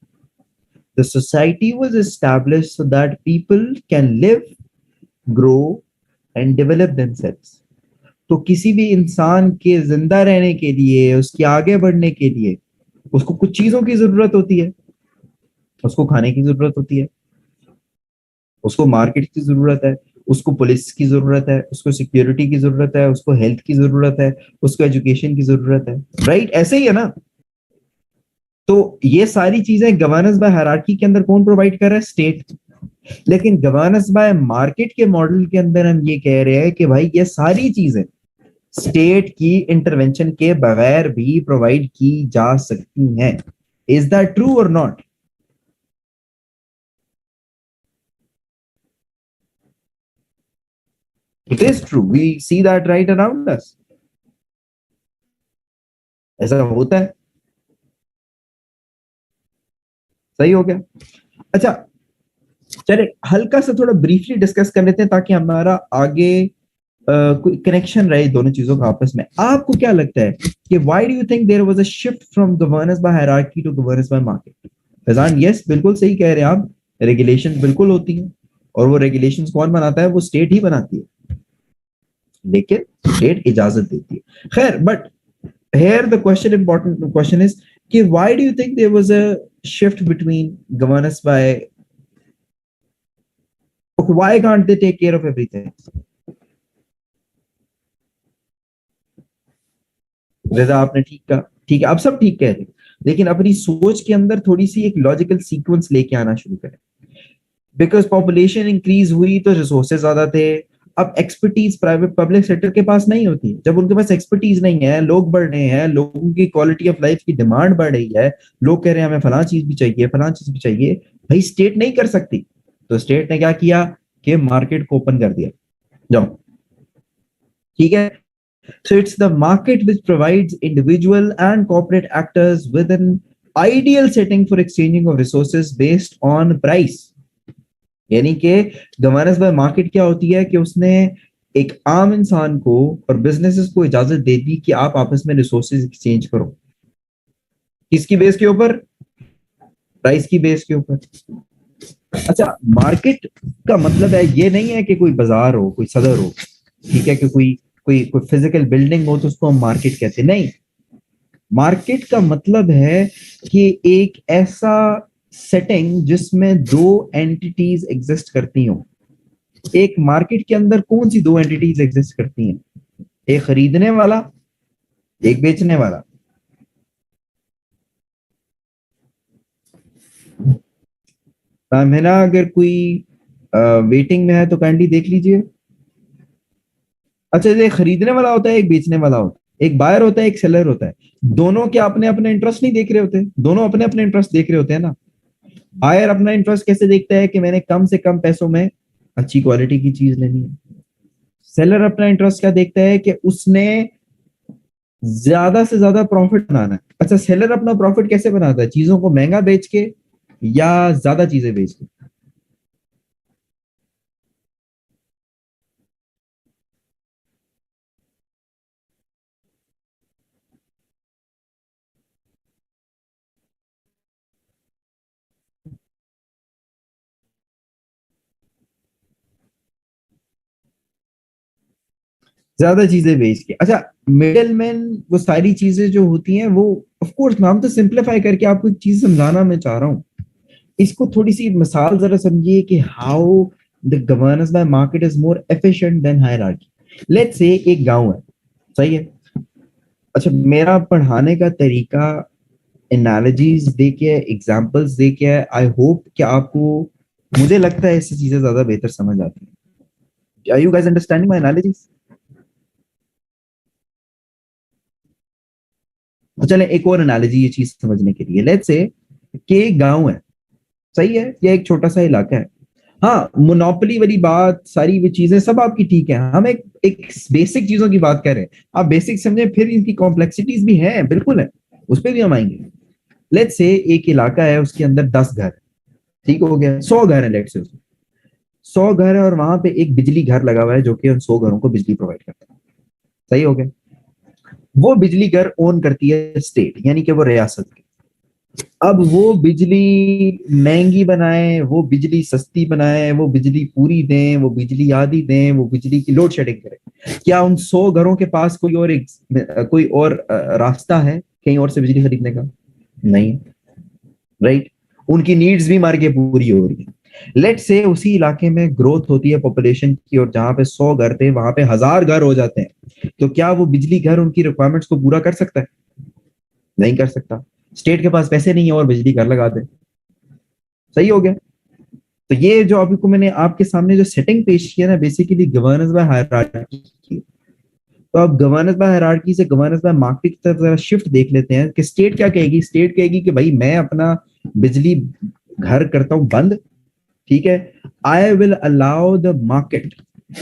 Speaker 1: The society was established so that people can live, grow and develop themselves. तो किसी भी इंसान के जिंदा रहने के लिए, उसके आगे बढ़ने के लिए उसको कुछ चीजों की जरूरत होती है। उसको खाने की जरूरत होती है, उसको मार्केट की जरूरत है, उसको पुलिस की जरूरत है, उसको सिक्योरिटी की जरूरत है, उसको हेल्थ की जरूरत है, उसको एजुकेशन की जरूरत है, राइट? ऐसे ही है ना। तो ये सारी चीजें गवर्नेंस बाय हायरार्की के अंदर कौन प्रोवाइड कर रहा है? स्टेट। लेकिन गवर्नेंस बाय मार्केट के मॉडल के अंदर हम ये कह रहे हैं कि भाई ये सारी चीजें स्टेट की इंटरवेंशन के बगैर भी प्रोवाइड की जा सकती हैं। इज दैट ट्रू और not? It is true, we see that right around us. ऐसा होता है। सही हो गया। अच्छा, चले हल्का सा थोड़ा ब्रीफली डिस्कस कर लेते हैं ताकि हमारा आगे कोई कनेक्शन रहे दोनों चीजों का आपस में। आपको क्या लगता है कि why do you think there was a shift from governance by hierarchy to governance by market? Faizan, yes बिल्कुल सही कह रहे हैं आप। रेगुलेशन बिल्कुल होती है, और वो रेगुलेशंस कौन बनाता है? वो स्टेट ही बनाती है, लेकिन स्टेट इजाजत देती है। खैर, but here the question, important question is कि why do you think there was a shift between governance by, why can't they take care of everything? रजा आपने ठीक कहा, ठीक है, आप सब ठीक कह रहे हैं, लेकिन अपनी सोच के अंदर थोड़ी सी एक लॉजिकल सीक्वेंस लेके आना शुरू करें। बिकॉज पॉपुलेशन इंक्रीज हुई तो रिसोर्सेज ज्यादा थे। अब एक्सपर्टीज प्राइवेट पब्लिक सेक्टर के पास नहीं होती। जब उनके पास एक्सपर्टीज नहीं है, लोग बढ़ रहे हैं, लोगों की क्वालिटी ऑफ लाइफ की डिमांड बढ़ रही है, लोग कह रहे हैं हमें फलां चीज भी चाहिए, फलां चीज भी चाहिए, भाई स्टेट नहीं कर सकती। तो स्टेट ने क्या किया कि मार्केट को ओपन कर दिया, जाओ, ठीक है। So it's the market which provides individual and corporate actors with an ideal setting for exchanging of resources based on price. यानी कि गवर्नेंस बाय मार्केट क्या होती है कि उसने एक आम इंसान को और बिजनेसेस को इजाजत दे दी कि आप आपस में रिसोर्सेज एक्सचेंज करो। किसकी बेस के ऊपर? प्राइस की बेस के ऊपर। अच्छा, मार्केट का मतलब है ये नहीं है कि कोई बाजार हो, कोई सदर हो, ठीक है, कि कोई कोई कोई फिजिकल बिल्डिंग हो तो उसको हम मार्केट कहते नहीं। मार्केट का मतलब है कि एक ऐसा सेटिंग जिसमें दो एंटिटीज एग्जिस्ट करती हो। एक मार्केट के अंदर कौन सी दो एंटिटीज एग्जिस्ट करती हैं? एक खरीदने वाला, एक बेचने वाला। है ना? अगर कोई वेटिंग में है तो काइंडली देख लीजिए। अच्छा, एक खरीदने वाला होता है, एक बेचने वाला होता है, एक बायर होता है, एक सेलर होता है। दोनों क्या अपने अपने इंटरेस्ट नहीं देख रहे होते? दोनों अपने अपने इंटरेस्ट देख रहे होते हैं ना। बायर अपना इंटरेस्ट कैसे देखता है कि मैंने कम से कम पैसों में अच्छी क्वालिटी की चीज लेनी है। सेलर अपना इंटरेस्ट क्या देखता है कि उसने ज्यादा से ज्यादा प्रॉफिट बनाना है। अच्छा, सेलर अपना प्रॉफिट कैसे बनाता है? चीजों को महंगा बेच के या ज्यादा चीजें बेच के? ज्यादा चीजें बेच के। अच्छा, मिडिल मैन, वो सारी चीजें जो होती हैं वो, ऑफ कोर्स मैं हम तो सिंप्लीफाई करके आपको एक चीज समझाना मैं चाह रहा हूँ। इसको थोड़ी सी मिसाल जरा समझिए कि how the governance by market is more efficient then hierarchy. Let's say एक गांव है, सही है, अच्छा, मेरा पढ़ाने का तरीका एनालॉजीज दे के, एग्जांपल्स दे के, आई होप कि आपको, मुझे लगता है इससे चीजें ज्यादा बेहतर समझ आती है। Are you guys understanding my analogies? तो चलें एक और एनालॉजी ये चीज समझने के लिए, लेट्स से कि एक गांव है, सही है, या एक छोटा सा इलाका है। हाँ, मोनोपोली वाली बात, सारी वो चीजें सब आपकी ठीक है, हम एक बेसिक चीजों की बात कर रहे हैं। आप बेसिक समझे, फिर इनकी कॉम्प्लेक्सिटीज भी हैं, बिल्कुल है, उस पर भी हम आएंगे। लेट्स से एक इलाका है, उसके अंदर 10 घर, ठीक हो गया, 100 घर है, लेट्स से उसमें 100 घर है, और वहां पे एक बिजली घर लगा हुआ है जो कि उन 100 घरों को बिजली प्रोवाइड करता है। सही हो गया। वो बिजली घर ओन करती है स्टेट, यानी कि वो रियासत की। अब वो बिजली महंगी बनाए, वो बिजली सस्ती बनाए, वो बिजली पूरी दें, वो बिजली आधी दें, वो बिजली की लोड शेडिंग करें, क्या उन 100 घरों के पास कोई और रास्ता है कहीं और से बिजली खरीदने का? नहीं, राइट। उनकी नीड्स भी मार के पूरी हो रही है। लेट से उसी इलाके में ग्रोथ होती है पॉपुलेशन की, और जहां पे 100 घर थे वहां पे 1000 घर हो जाते हैं, तो क्या वो बिजली घर उनकी रिक्वायरमेंट्स को पूरा कर सकता है? नहीं कर सकता। स्टेट के पास पैसे नहीं है और बिजली घर लगा दे। सही हो गया। तो ये जो अभी को मैंने आपके सामने जो सेटिंग पेश किया ना, बेसिकली गवर्नेंस बाय हायरार्की की। तो अब गवर्नेंस बाय हायरार्की से गवर्नेंस बाय मार्केट की तरफ जरा शिफ्ट देख लेते हैं कि स्टेट क्या कहेगी। स्टेट कहेगी कि भाई मैं अपना बिजली घर करता हूं बंद, ठीक है, I will allow the market,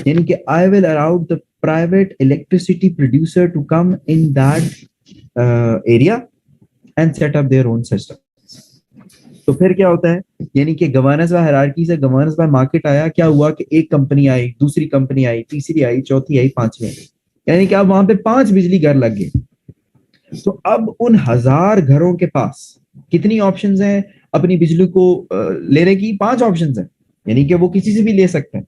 Speaker 1: यानी कि I will allow the private electricity producer to come in that area and set up their own system. तो फिर क्या होता है, यानी कि गवर्नेंस बाय हायरार्की से गवर्नेंस बाय मार्केट आया, क्या हुआ कि एक कंपनी आई, दूसरी कंपनी आई, तीसरी आई, चौथी आई, पांचवी आई, यानी कि अब वहां पे 5 बिजली घर लग गए। तो अब उन 1000 घरों के पास कितनी ऑप्शंस हैं अपनी बिजली को लेने की? 5 ऑप्शंस हैं, यानी कि वो किसी से भी ले सकते हैं।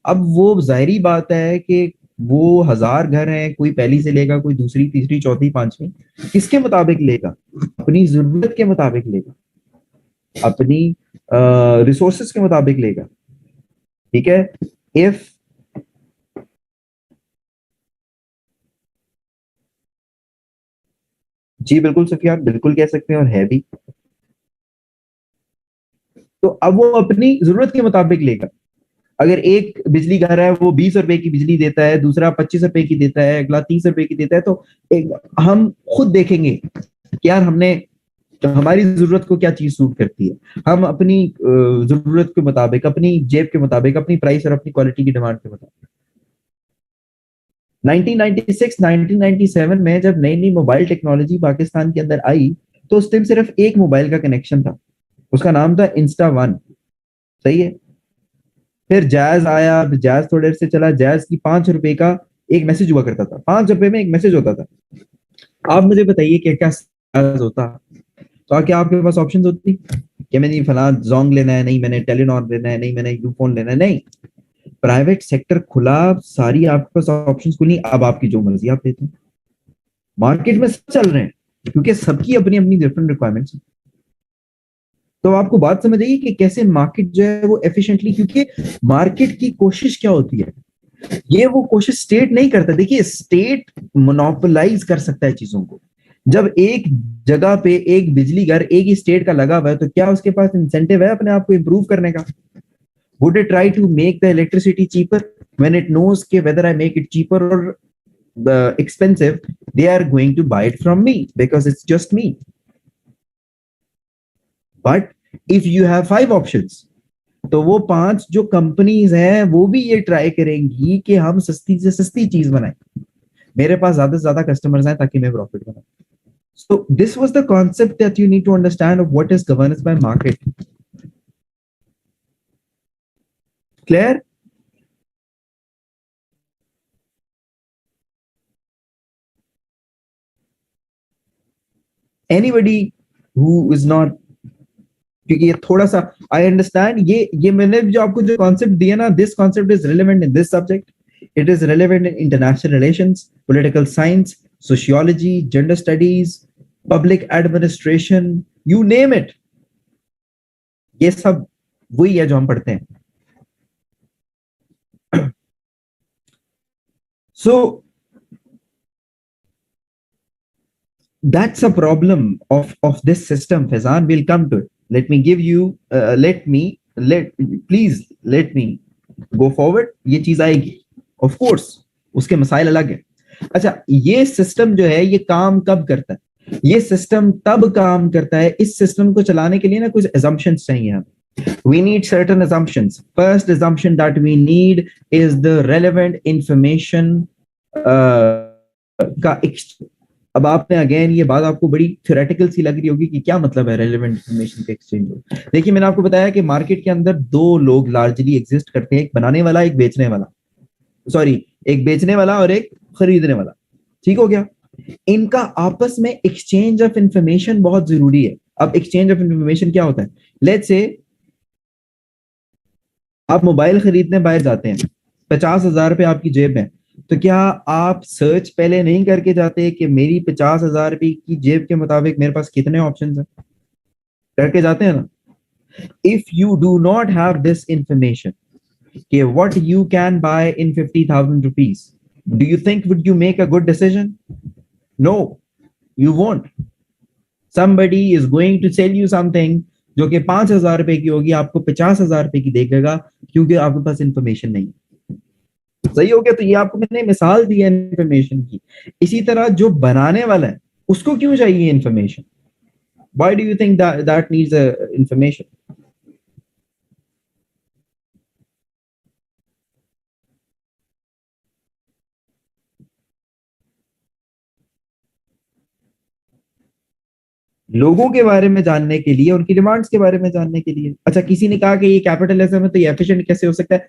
Speaker 1: अब वो जाहिरी बात है कि वो 1000 घर हैं, कोई पहली से लेगा, कोई दूसरी, तीसरी, चौथी, पांचवी, किसके मुताबिक लेगा? अपनी जरूरत के मुताबिक लेगा, अपनी रिसोर्सेस के मुताबिक लेगा, ठीक है। इफ, जी बिल्कुल सुफियान, बिल्कुल कह सकते हैं, और है भी। तो अब वो अपनी जरूरत के मुताबिक लेगा। अगर एक बिजली घर है वो 20 रुपए की बिजली देता है, दूसरा 25 रुपए की देता है, अगला 30 रुपए की देता है, तो हम खुद देखेंगे कि यार हमने, तो हमारी जरूरत को क्या चीज सूट करती है, हम अपनी जरूरत के मुताबिक, अपनी जेब के मुताबिक, अपनी प्राइस और अपनी क्वालिटी की डिमांड के मुताबिक। 1996 1997 में जब नई नई मोबाइल टेक्नोलॉजी पाकिस्तान के अंदर आई, तो उस टाइम सिर्फ एक मोबाइल का कनेक्शन था, उसका नाम था इंस्टा वन। सही है। फिर जैज आया, जैज थोड़े देर से चला, जैज की 5 रुपए का एक मैसेज हुआ करता था, 5 रुपए में एक मैसेज होता था। आप मुझे बताइए क्या क्या जैज होता? तो क्या आपके पास ऑप्शन होती कि मैंने फला जोंग लेना है, नहीं मैंने टेलीनॉर लेना है, नहीं मैंने यूफोन लेना है? नहीं, प्राइवेट सेक्टर खुला, सारी आपके पास ऑप्शंस खुली, अब आपकी जो मर्जी आप लेते हैं। मार्केट में सब चल रहे हैं, क्योंकि सबकी अपनी अपनी डिफरेंट रिक्वायरमेंट्स हैं। तो आपको बात समझ आएगी कि कैसे मार्केट जो है वो एफिशिएंटली, क्योंकि मार्केट की कोशिश क्या होती है, ये वो कोशिश स्टेट नहीं करता। देखिए, स्टेट मोनोपोलाइज कर सकता है चीजों को। जब एक जगह पे एक बिजली घर एक ही स्टेट का लगा हुआ है, तो क्या उसके पास इंसेंटिव है अपने आप को इंप्रूव करने का? Would it try to make the electricity cheaper when it knows के whether I make it cheaper और expensive, they are going to buy it from me because it's just me. But if you have 5 options, तो वो 5 जो companies हैं वो भी ये try करेंगी कि हम सस्ती से सस्ती चीज बनाएं, मेरे पास ज्यादा से ज्यादा कस्टमर्स आए ताकि मैं प्रॉफिट बनाऊं। So this was the concept that you need to understand of what is governance by market. Clear? Anybody who is not, क्योंकि ये थोड़ा सा आई अंडरस्टैंड, ये मैंने जो आपको जो कॉन्सेप्ट दिया ना, this concept is relevant in this subject, it is relevant in international relations, political science, sociology, gender studies, public administration, you name it, ये सब वही है जो हम पढ़ते हैं। सो That's a problem of this system, Faizan. We'll come to it. Let me give you, please let me go forward. ये चीज आएगी, of course, उसके मसाइल अलग है. अच्छा, ये सिस्टम जो है ये काम कब करता है? ये सिस्टम तब काम करता है, इस सिस्टम को चलाने के लिए ना कुछ assumptions चाहिए हमें. We need certain assumptions. First assumption that we need is the relevant information का. अब आपने अगेन ये बात आपको बड़ी थ्योरेटिकल सी लग रही होगी कि क्या मतलब है रेलेवेंट इंफॉर्मेशन के एक्सचेंज. देखिए, मैंने आपको बताया कि मार्केट के अंदर दो लोग लार्जली एग्जिस्ट करते हैं, एक बनाने वाला, एक बेचने वाला. सॉरी, एक बेचने वाला और एक खरीदने वाला. ठीक हो गया? इनका आपस में एक्सचेंज ऑफ इंफॉर्मेशन बहुत जरूरी है. अब एक्सचेंज ऑफ इंफॉर्मेशन क्या होता है? लेट्स से आप मोबाइल खरीदने बाहर जाते हैं, 50,000 रुपए आपकी जेब में, तो क्या आप सर्च पहले नहीं करके जाते कि मेरी 50,000 रुपए की जेब के मुताबिक मेरे पास कितने ऑप्शंस हैं? करके जाते हैं ना. If you do not have this information कि what you can buy in 50,000 rupees, do you think would you make a good decision? No, you won't. somebody is going to sell you something जो कि 5,000 रुपए की होगी, आपको 50,000 रुपए की देगा, क्योंकि आपके पास इंफॉर्मेशन नहीं. सही हो गया? तो ये आपको मैंने मिसाल दी है इंफॉर्मेशन की. इसी तरह जो बनाने वाला है उसको क्यों चाहिए information? Why do you think that needs information? लोगों के बारे में जानने के लिए, उनकी डिमांड्स के बारे में जानने के लिए. अच्छा, किसी ने कहा कि ये कैपिटलिज्म है तो ये एफिशिएंट कैसे हो सकता है?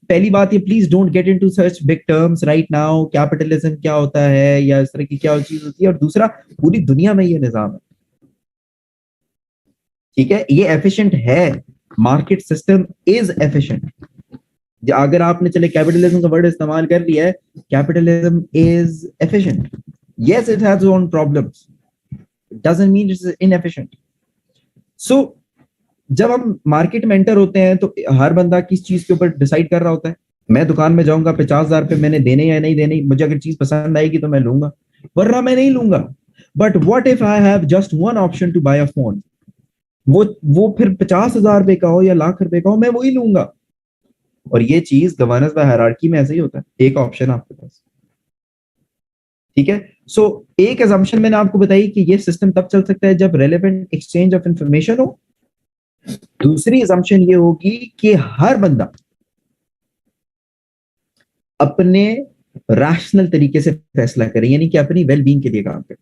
Speaker 1: पहली बात, ये please don't get into such big terms right now. Capitalism क्या होता है या इस तरह की क्या चीज होती है? और दूसरा, पूरी दुनिया में ये निजाम है. ठीक है, ये एफिशिएंट है. Market system is efficient. अगर आपने चले कैपिटलिज्म का वर्ड इस्तेमाल कर लिया है, capitalism is efficient. Yes, it has own problems, doesn't mean it's inefficient. So जब हम मार्केट में एंटर होते हैं तो हर बंदा किस चीज के ऊपर डिसाइड कर रहा होता है. मैं दुकान में जाऊंगा, 50,000 रुपए मैंने देने या नहीं देने, मुझे अगर चीज पसंद आएगी तो मैं लूंगा, वरना मैं नहीं लूंगा. But what if I have just one option to buy a phone? वो फिर 50,000 रुपए का हो या लाख रुपए का हो, मैं वही लूंगा. और ये चीज गवर्नेंस बाय हायरार्की में ऐसे ही होता है, एक ऑप्शन आपके पास. ठीक है. सो एक assumption मैंने आपको बताई कि ये सिस्टम तब चल सकता है जब रेलेवेंट एक्सचेंज ऑफ इंफॉर्मेशन हो. दूसरी assumption ये होगी कि हर बंदा अपने रैशनल तरीके से फैसला करे, यानी कि अपनी वेलबींग के लिए काम करे.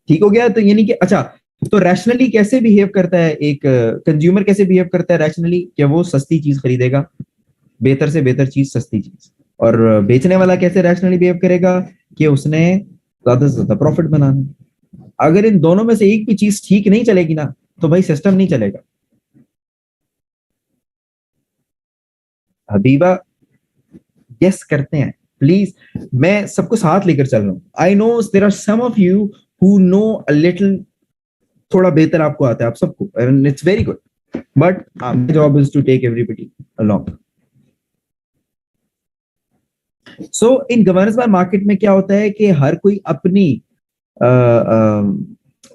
Speaker 1: ठीक हो गया? तो यानी कि अच्छा, तो रैशनली कैसे बिहेव करता है एक कंज्यूमर? कैसे बिहेव करता है रैशनली? कि वो सस्ती चीज खरीदेगा, बेहतर से बेहतर चीज, सस्ती चीज. और बेचने वाला कैसे रैशनली बिहेव करेगा? कि उसने ज्यादा से ज्यादा प्रॉफिट बनाना है. अगर इन दोनों में से एक भी चीज ठीक नहीं चलेगी ना, तो भाई सिस्टम नहीं चलेगा. हबीबा गेस करते हैं प्लीज. मैं सबको साथ लेकर चल रहा हूं. I know there are some of you who know a little, थोड़ा बेहतर आपको आता है, आप सबको, and it's very good. But my job is to take everybody along. So in governance by market में क्या होता है कि हर कोई अपनी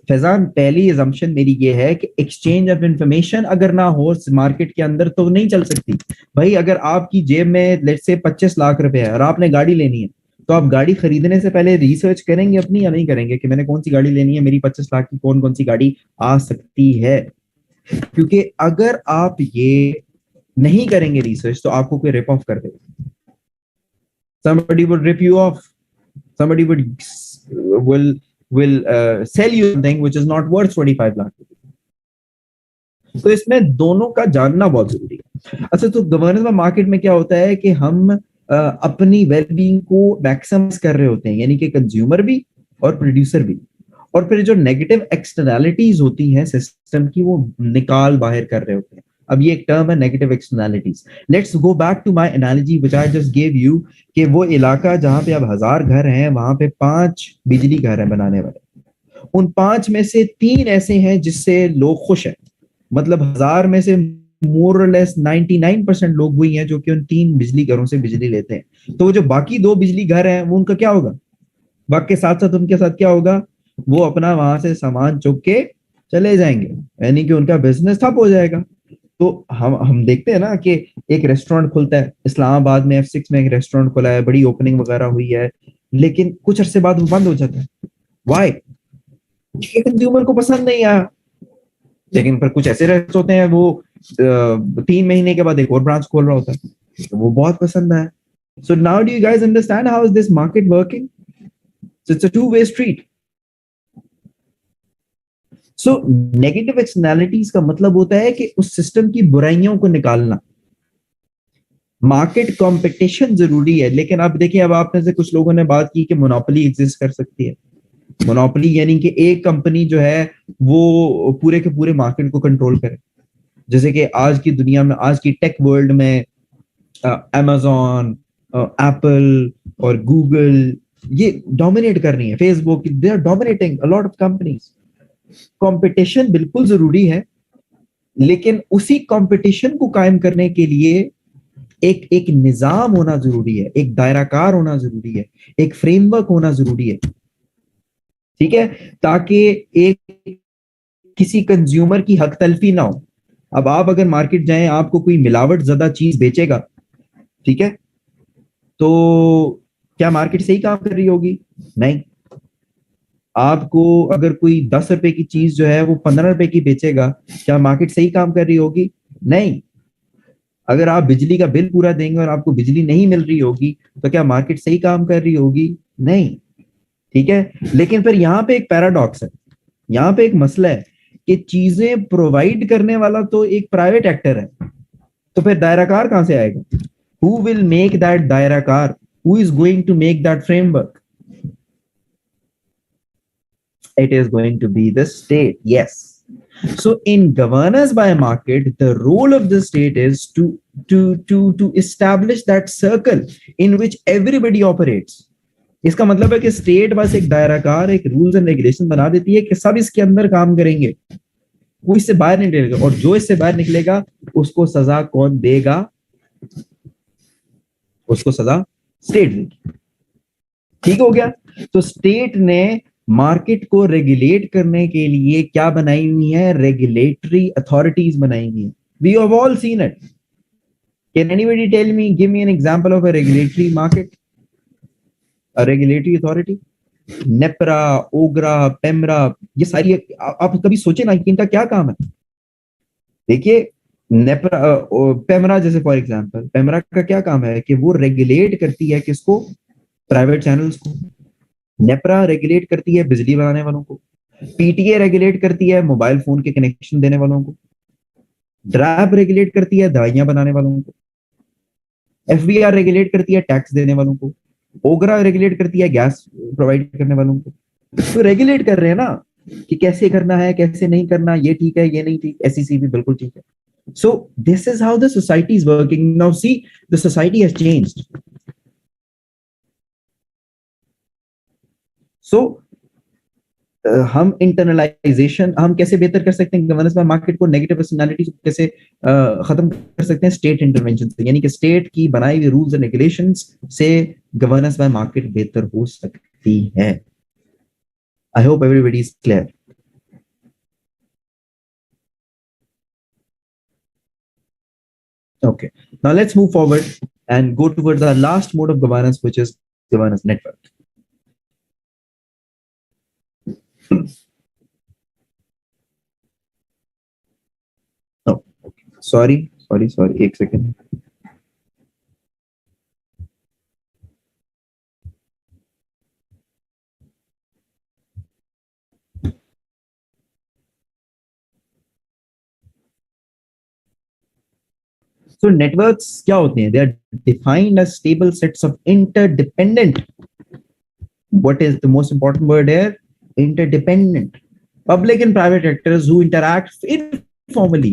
Speaker 1: फैजान, पहली assumption मेरी ये है कि एक्सचेंज ऑफ इंफॉर्मेशन अगर ना हो मार्केट के अंदर तो नहीं चल सकती. भाई, अगर आपकी जेब में लेट्स से 25 लाख रुपए है और आपने गाड़ी लेनी है, तो आप गाड़ी खरीदने से पहले रिसर्च करेंगे अपनी, या नहीं करेंगे कि मैंने कौन सी गाड़ी लेनी है, मेरी 25 लाख की कौन कौन सी गाड़ी आ सकती है? क्योंकि अगर आप ये नहीं करेंगे रिसर्च, तो आपको कोई रिप ऑफ कर देगा. somebody would rip you off. Somebody will sell you something which is not worth 25 lakh. तो इसमें दोनों का जानना बहुत जरूरी है. अच्छा, तो गवर्नेंस में मार्केट में क्या होता है कि हम अपनी वेलबींग को मैक्सिमाइज कर रहे होते हैं, यानी कि कंज्यूमर भी और प्रोड्यूसर भी. और फिर जो नेगेटिव एक्सटर्नैलिटीज होती हैं सिस्टम की, वो निकाल बाहर कर रहे होते हैं. अब ये एक टर्म है, negative externalities. Let's go back to my analogy which I just give you, कि वो इलाका जहां पे अब 1,000 घर हैं, वहां पे 5 बिजली घर हैं बनाने वाले. उन 5 में से 3 ऐसे हैं जिससे लोग खुश हैं. मतलब 1,000 में से मोर और लेस 99% लोग वही हैं जो कि उन 3 बिजली घरों से बिजली लेते हैं। तो वो जो बाकी 2 बिजली घर हैं वो उनका क्या होगा? वक्त के साथ साथ उनके साथ क्या होगा? वो अपना वहां से सामान चुक के चले जाएंगे, यानी कि उनका बिजनेस ठप हो जाएगा। तो हम देखते हैं ना कि एक रेस्टोरेंट खुलता है, इस्लामाबाद में F6 में एक रेस्टोरेंट खुला है, बड़ी ओपनिंग वगैरह हुई है, लेकिन कुछ अरसे बाद वो बंद हो जाता है। वाई? कंज्यूमर को पसंद नहीं आया। लेकिन पर कुछ ऐसे रेस्टोरेंट होते हैं वो 3 महीने के बाद एक और ब्रांच खोल रहा होता है, तो वो बहुत पसंद आया। So now do you guys understand how is this market working? So it's a two way street. So negative externalities का मतलब होता है कि उस सिस्टम की बुराइयों को निकालना। मार्केट कंपटीशन जरूरी है, लेकिन अब देखिए, अब आप में से कुछ लोगों ने बात की कि मोनोपोली एग्जिस्ट कर सकती है। मोनोपोली यानी कि एक कंपनी जो है वो पूरे के पूरे मार्केट को कंट्रोल करे। जैसे कि आज की दुनिया में, आज की टेक वर्ल्ड में amazon, एप्पल और गूगल ये डोमिनेट कर रही है। Facebook, they are dominating a lot of companies. Competition बिल्कुल जरूरी है, लेकिन उसी कंपटीशन को कायम करने के लिए एक एक निजाम होना जरूरी है, एक दायराकार होना जरूरी है, एक फ्रेमवर्क होना जरूरी है। ठीक है, ताकि एक किसी कंज्यूमर की हक तलफी ना हो। अब आप अगर मार्केट जाएं, आपको कोई मिलावट ज्यादा चीज बेचेगा, ठीक है, तो क्या मार्केट सही काम कर रही होगी? नहीं। आपको अगर कोई 10 रुपए की चीज जो है वो 15 रुपए की बेचेगा, क्या मार्केट सही काम कर रही होगी? नहीं। अगर आप बिजली का बिल पूरा देंगे और आपको बिजली नहीं मिल रही होगी, तो क्या मार्केट सही काम कर रही होगी? नहीं। ठीक है, लेकिन फिर यहाँ पे एक पैराडॉक्स है, यहाँ पे एक मसला है कि चीजें प्रोवाइड करने वाला तो एक प्राइवेट एक्टर है, तो फिर दायराकार कहां से आएगा? हु विल मेक दैट दायराकार? Who is going to make that framework? It is going to be the state. Yes. So in governance by market, the role of the state is to establish that circle in which everybody operates. इसका मतलब है कि state bus एक दायराकार, एक rules and regulation बना देती है कि सब इसके अंदर काम करेंगे, कोई इससे बाहर नहीं निकलेगा, और जो इससे बाहर निकलेगा उसको सजा कौन देगा? उसको सजा स्टेट देगी। ठीक हो गया? तो स्टेट ने मार्केट को रेगुलेट करने के लिए क्या बनाई हुई है? रेगुलेटरी अथॉरिटीज बनाई हुई है। We have all seen it. Can anybody tell me, give me an example of a regulatory market, a regulatory authority? NEPRA, OGRA, PEMRA, ये सारी आप कभी सोचे ना कि इनका क्या काम है? देखिए, नेपरा, पेमरा जैसे फॉर एग्जांपल, पेमरा का क्या काम है कि वो रेगुलेट करती है किसको? प्राइवेट चैनल्स को। नेपरा रेगुलेट करती है बिजली बनाने वालों को। पीटीए रेगुलेट करती है मोबाइल फोन के कनेक्शन देने वालों को। ड्रैब रेगुलेट करती है दवाइयां बनाने वालों को। एफबीआर रेगुलेट करती है टैक्स देने वालों को। ओगरा रेगुलेट करती है गैस प्रोवाइड करने वालों को। तो रेगुलेट कर रहे हैं ना कि कैसे करना है, कैसे नहीं करना, ये ठीक है, ये नहीं ठीक, एसईसी भी बिल्कुल ठीक है। So this is how the society is working now. See, the society has changed. So हम इंटरनलाइजेशन हम कैसे बेहतर कर सकते हैं गवर्नेंस बाय मार्केट को? नेगेटिव पर्सनालिटी को कैसे खत्म कर सकते हैं? स्टेट इंटरवेंशन से, यानी कि स्टेट की बनाई हुई रूल्स एंड रेगुलेशंस से गवर्नेंस बाय मार्केट बेहतर हो सकती है। I hope everybody is clear. Okay, now let's move forward and go towards the last mode of governance, which is governance network. Oh, okay. Sorry, एक second. So networks क्या होते हैं? They are defined as stable sets of interdependent. What is the most important word here? Interdependent. Public and private actors who interact informally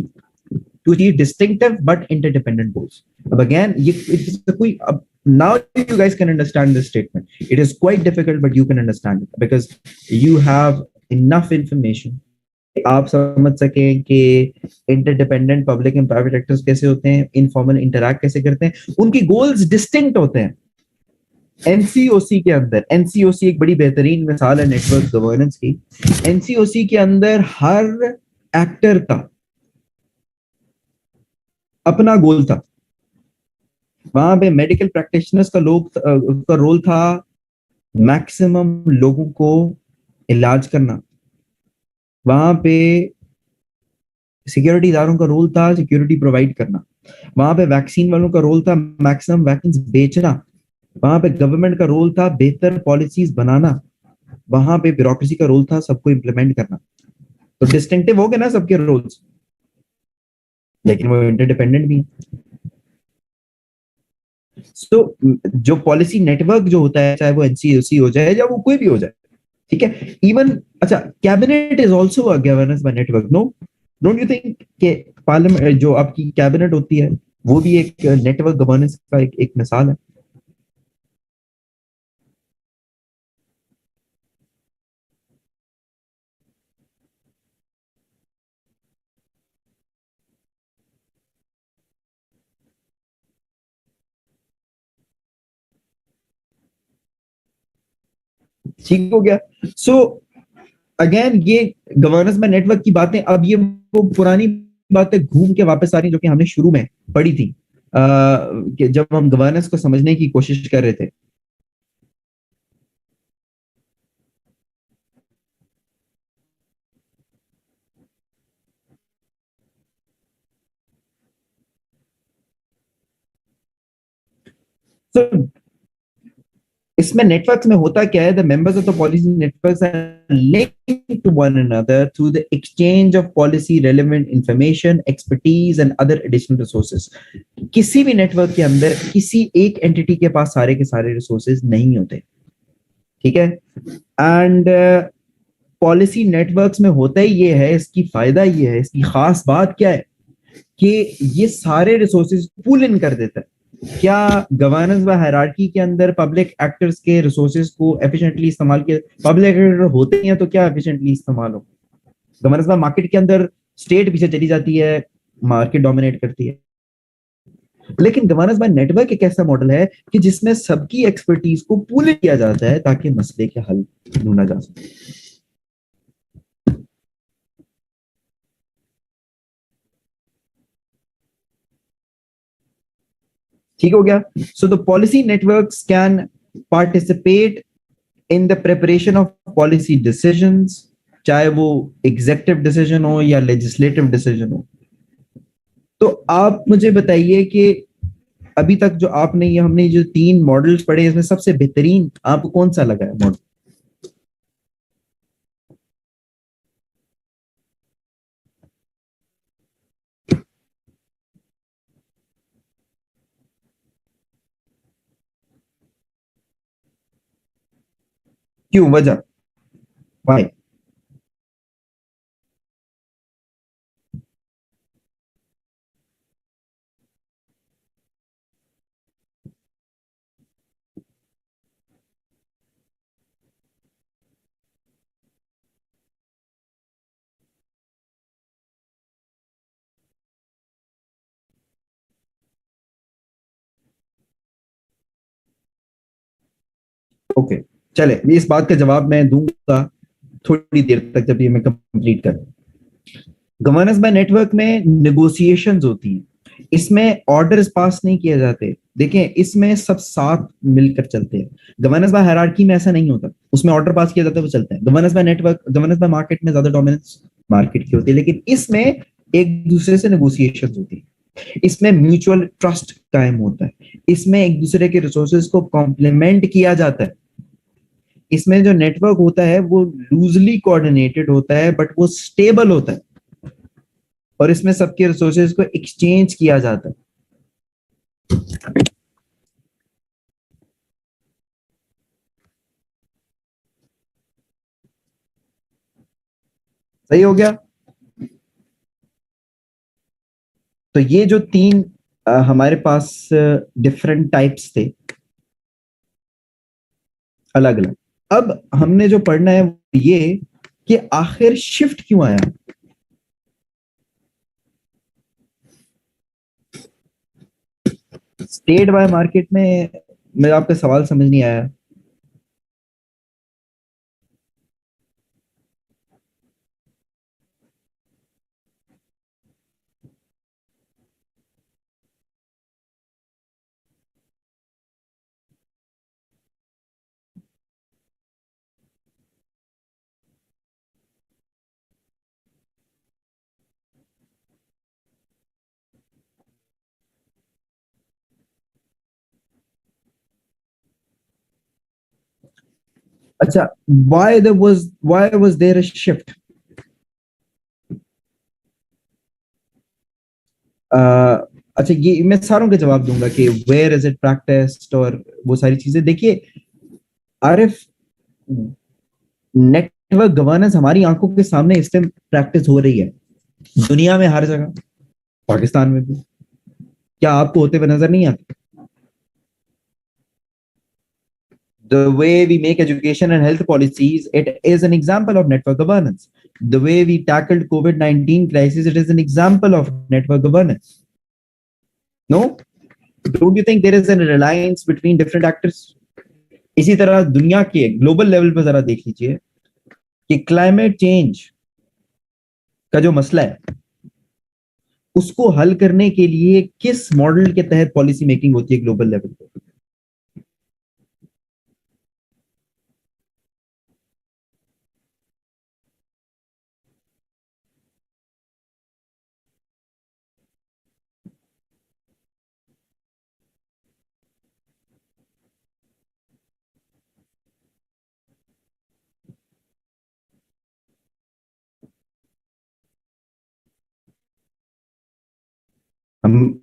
Speaker 1: to achieve distinctive but interdependent goals. अब again, now you guys can understand this statement. It is quite difficult, but you can understand it because you have enough information आप समझ सकें कि interdependent public and private actors कैसे होते हैं, informal interact कैसे करते हैं, उनकी गोल्स डिस्टिंक्ट होते हैं। एनसीओसी के अंदर, एनसीओसी एक बड़ी बेहतरीन मिसाल है नेटवर्क गवर्नेंस की। एनसीओसी के अंदर हर एक्टर का अपना गोल था। वहां पे मेडिकल प्रैक्टिशनर्स का उसका रोल था मैक्सिमम लोगों को इलाज करना। वहां पे सिक्योरिटी इदारों का रोल था सिक्योरिटी प्रोवाइड करना। वहां पे वैक्सीन वालों का रोल था मैक्सिमम वैक्सीन बेचना। वहां पे गवर्नमेंट का रोल था बेहतर पॉलिसीज बनाना। वहां पे ब्यूरोक्रेसी का रोल था सबको इम्प्लीमेंट करना। तो डिस्टिंक्टिव हो गए ना सबके रोल्स, लेकिन वो इंटरडिपेंडेंट भी है। सो जो पॉलिसी नेटवर्क जो होता है, चाहे वो एनसीओसी हो जाए या वो कोई भी हो जाए, ठीक है, इवन अच्छा cabinet is also a governance by network, no don't you think कि पार्लियामेंट जो आपकी कैबिनेट होती है वो भी एक नेटवर्क गवर्नेंस का एक मिसाल है। ठीक हो गया। सो अगेन ये गवर्नेंस बाय नेटवर्क की बातें, अब ये वो पुरानी बातें घूम के वापस आ रही जो कि हमने शुरू में पढ़ी थी, कि जब हम गवर्नेंस को समझने की कोशिश कर रहे थे। तो इसमें नेटवर्क्स में होता क्या है, the members of the policy networks are linked to one another through the exchange of policy relevant information, expertise and other additional resources. किसी भी नेटवर्क के अंदर किसी एक एंटिटी के पास सारे के सारे रिसोर्सेज नहीं होते, ठीक है। एंड पॉलिसी नेटवर्क्स में होता ही ये है, इसकी फायदा ये है, इसकी खास बात क्या है कि ये सारे रिसोर्सेज पुल इन कर देता है। क्या गवर्नेंस व हायरार्की के अंदर पब्लिक एक्टर्स के रिसोर्सेज को एफिशिएंटली इस्तेमाल किया, पब्लिक एक्टर होते हैं तो क्या एफिशिएंटली इस्तेमाल हो। गवर्नेंस व मार्केट के अंदर स्टेट पीछे चली जाती है, मार्केट डोमिनेट करती है। लेकिन गवर्नेंस बाय नेटवर्क एक ऐसा मॉडल है कि जिसमें सबकी एक्सपर्टीज को पूल किया जाता है ताकि मसले के हल ढूंढा जा सके। ठीक हो गया। So the policy networks can participate in the preparation of policy decisions, चाहे वो एग्जेक्टिव डिसीजन हो या लेजिस्लेटिव डिसीजन हो। तो आप मुझे बताइए कि अभी तक जो आपने ये हमने जो तीन मॉडल्स पढ़े इसमें सबसे बेहतरीन आपको कौन सा लगा है मॉडल। क्यों, वजह, वाई। ओके, चले इस बात का जवाब मैं दूंगा थोड़ी देर तक जब ये मैं कंप्लीट कर। गवर्नेंस बाय नेटवर्क में नेगोशिएशंस होती हैं, इसमें ऑर्डर्स पास नहीं किए जाते। देखें इसमें सब साथ मिलकर चलते हैं। गवर्नेंस बाय हायरार्की में ऐसा नहीं होता, उसमें ऑर्डर पास किया जाता है वो चलते हैं। Governance by network, governance by market में ज्यादा डोमिनेंस मार्केट की होती है, लेकिन इसमें एक दूसरे से नेगोशिएशन होती है। इसमें म्यूचुअल ट्रस्ट कायम होता है, इसमें एक दूसरे के रिसोर्सेज को कॉम्प्लीमेंट किया जाता है। इसमें जो नेटवर्क होता है वो लूजली कोऑर्डिनेटेड होता है बट वो स्टेबल होता है, और इसमें सबके रिसोर्सेज को एक्सचेंज किया जाता है। सही हो गया। तो ये जो तीन हमारे पास डिफरेंट टाइप्स थे, अलग अलग। अब हमने जो पढ़ना है वो ये कि आखिर शिफ्ट क्यों आया। स्टेट बाय मार्केट में मेरा आपका सवाल समझ नहीं आया. अच्छा, why was there a shift? अच्छा, ये मैं सारों के जवाब दूंगा कि वेयर इज इट प्रैक्टिस्ड और वो सारी चीजें. देखिए आरिफ, नेटवर्क गवर्नेंस हमारी आंखों के सामने इस टाइम प्रैक्टिस हो रही है दुनिया में हर जगह, पाकिस्तान में भी. क्या आपको होते हुए नजर नहीं आता? The way we make education and health policies, it is an example of network governance. The way we tackled COVID-19 crisis, it is an example of network governance. No? Don't you think there is a reliance between different actors? इसी तरह दुनिया के global level पर जरा देख लीजिए कि climate change का जो मसला है उसको हल करने के लिए किस मॉडल के तहत पॉलिसी मेकिंग होती है ग्लोबल लेवल पर.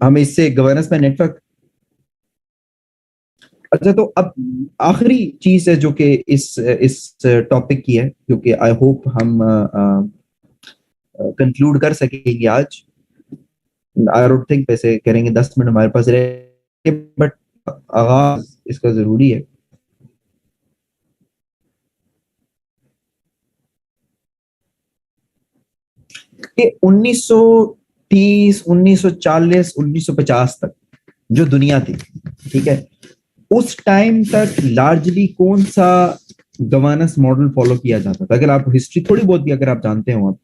Speaker 1: हम इससे गवर्नेंस में नेटवर्क. अच्छा, तो अब आखिरी चीज है जो कि इस टॉपिक की है, क्योंकि आई होप हम कंक्लूड कर सकेंगे आज. आई डोंट थिंक वैसे करेंगे 10 मिनट हमारे पास रहे, बट आगाज इसका जरूरी है. कि 1930, 1940, 1950 तक जो दुनिया थी, ठीक है, उस टाइम तक लार्जली कौन सा गवर्नेंस मॉडल फॉलो किया जाता था? अगर आप हिस्ट्री थोड़ी बहुत भी अगर आप जानते हो, आप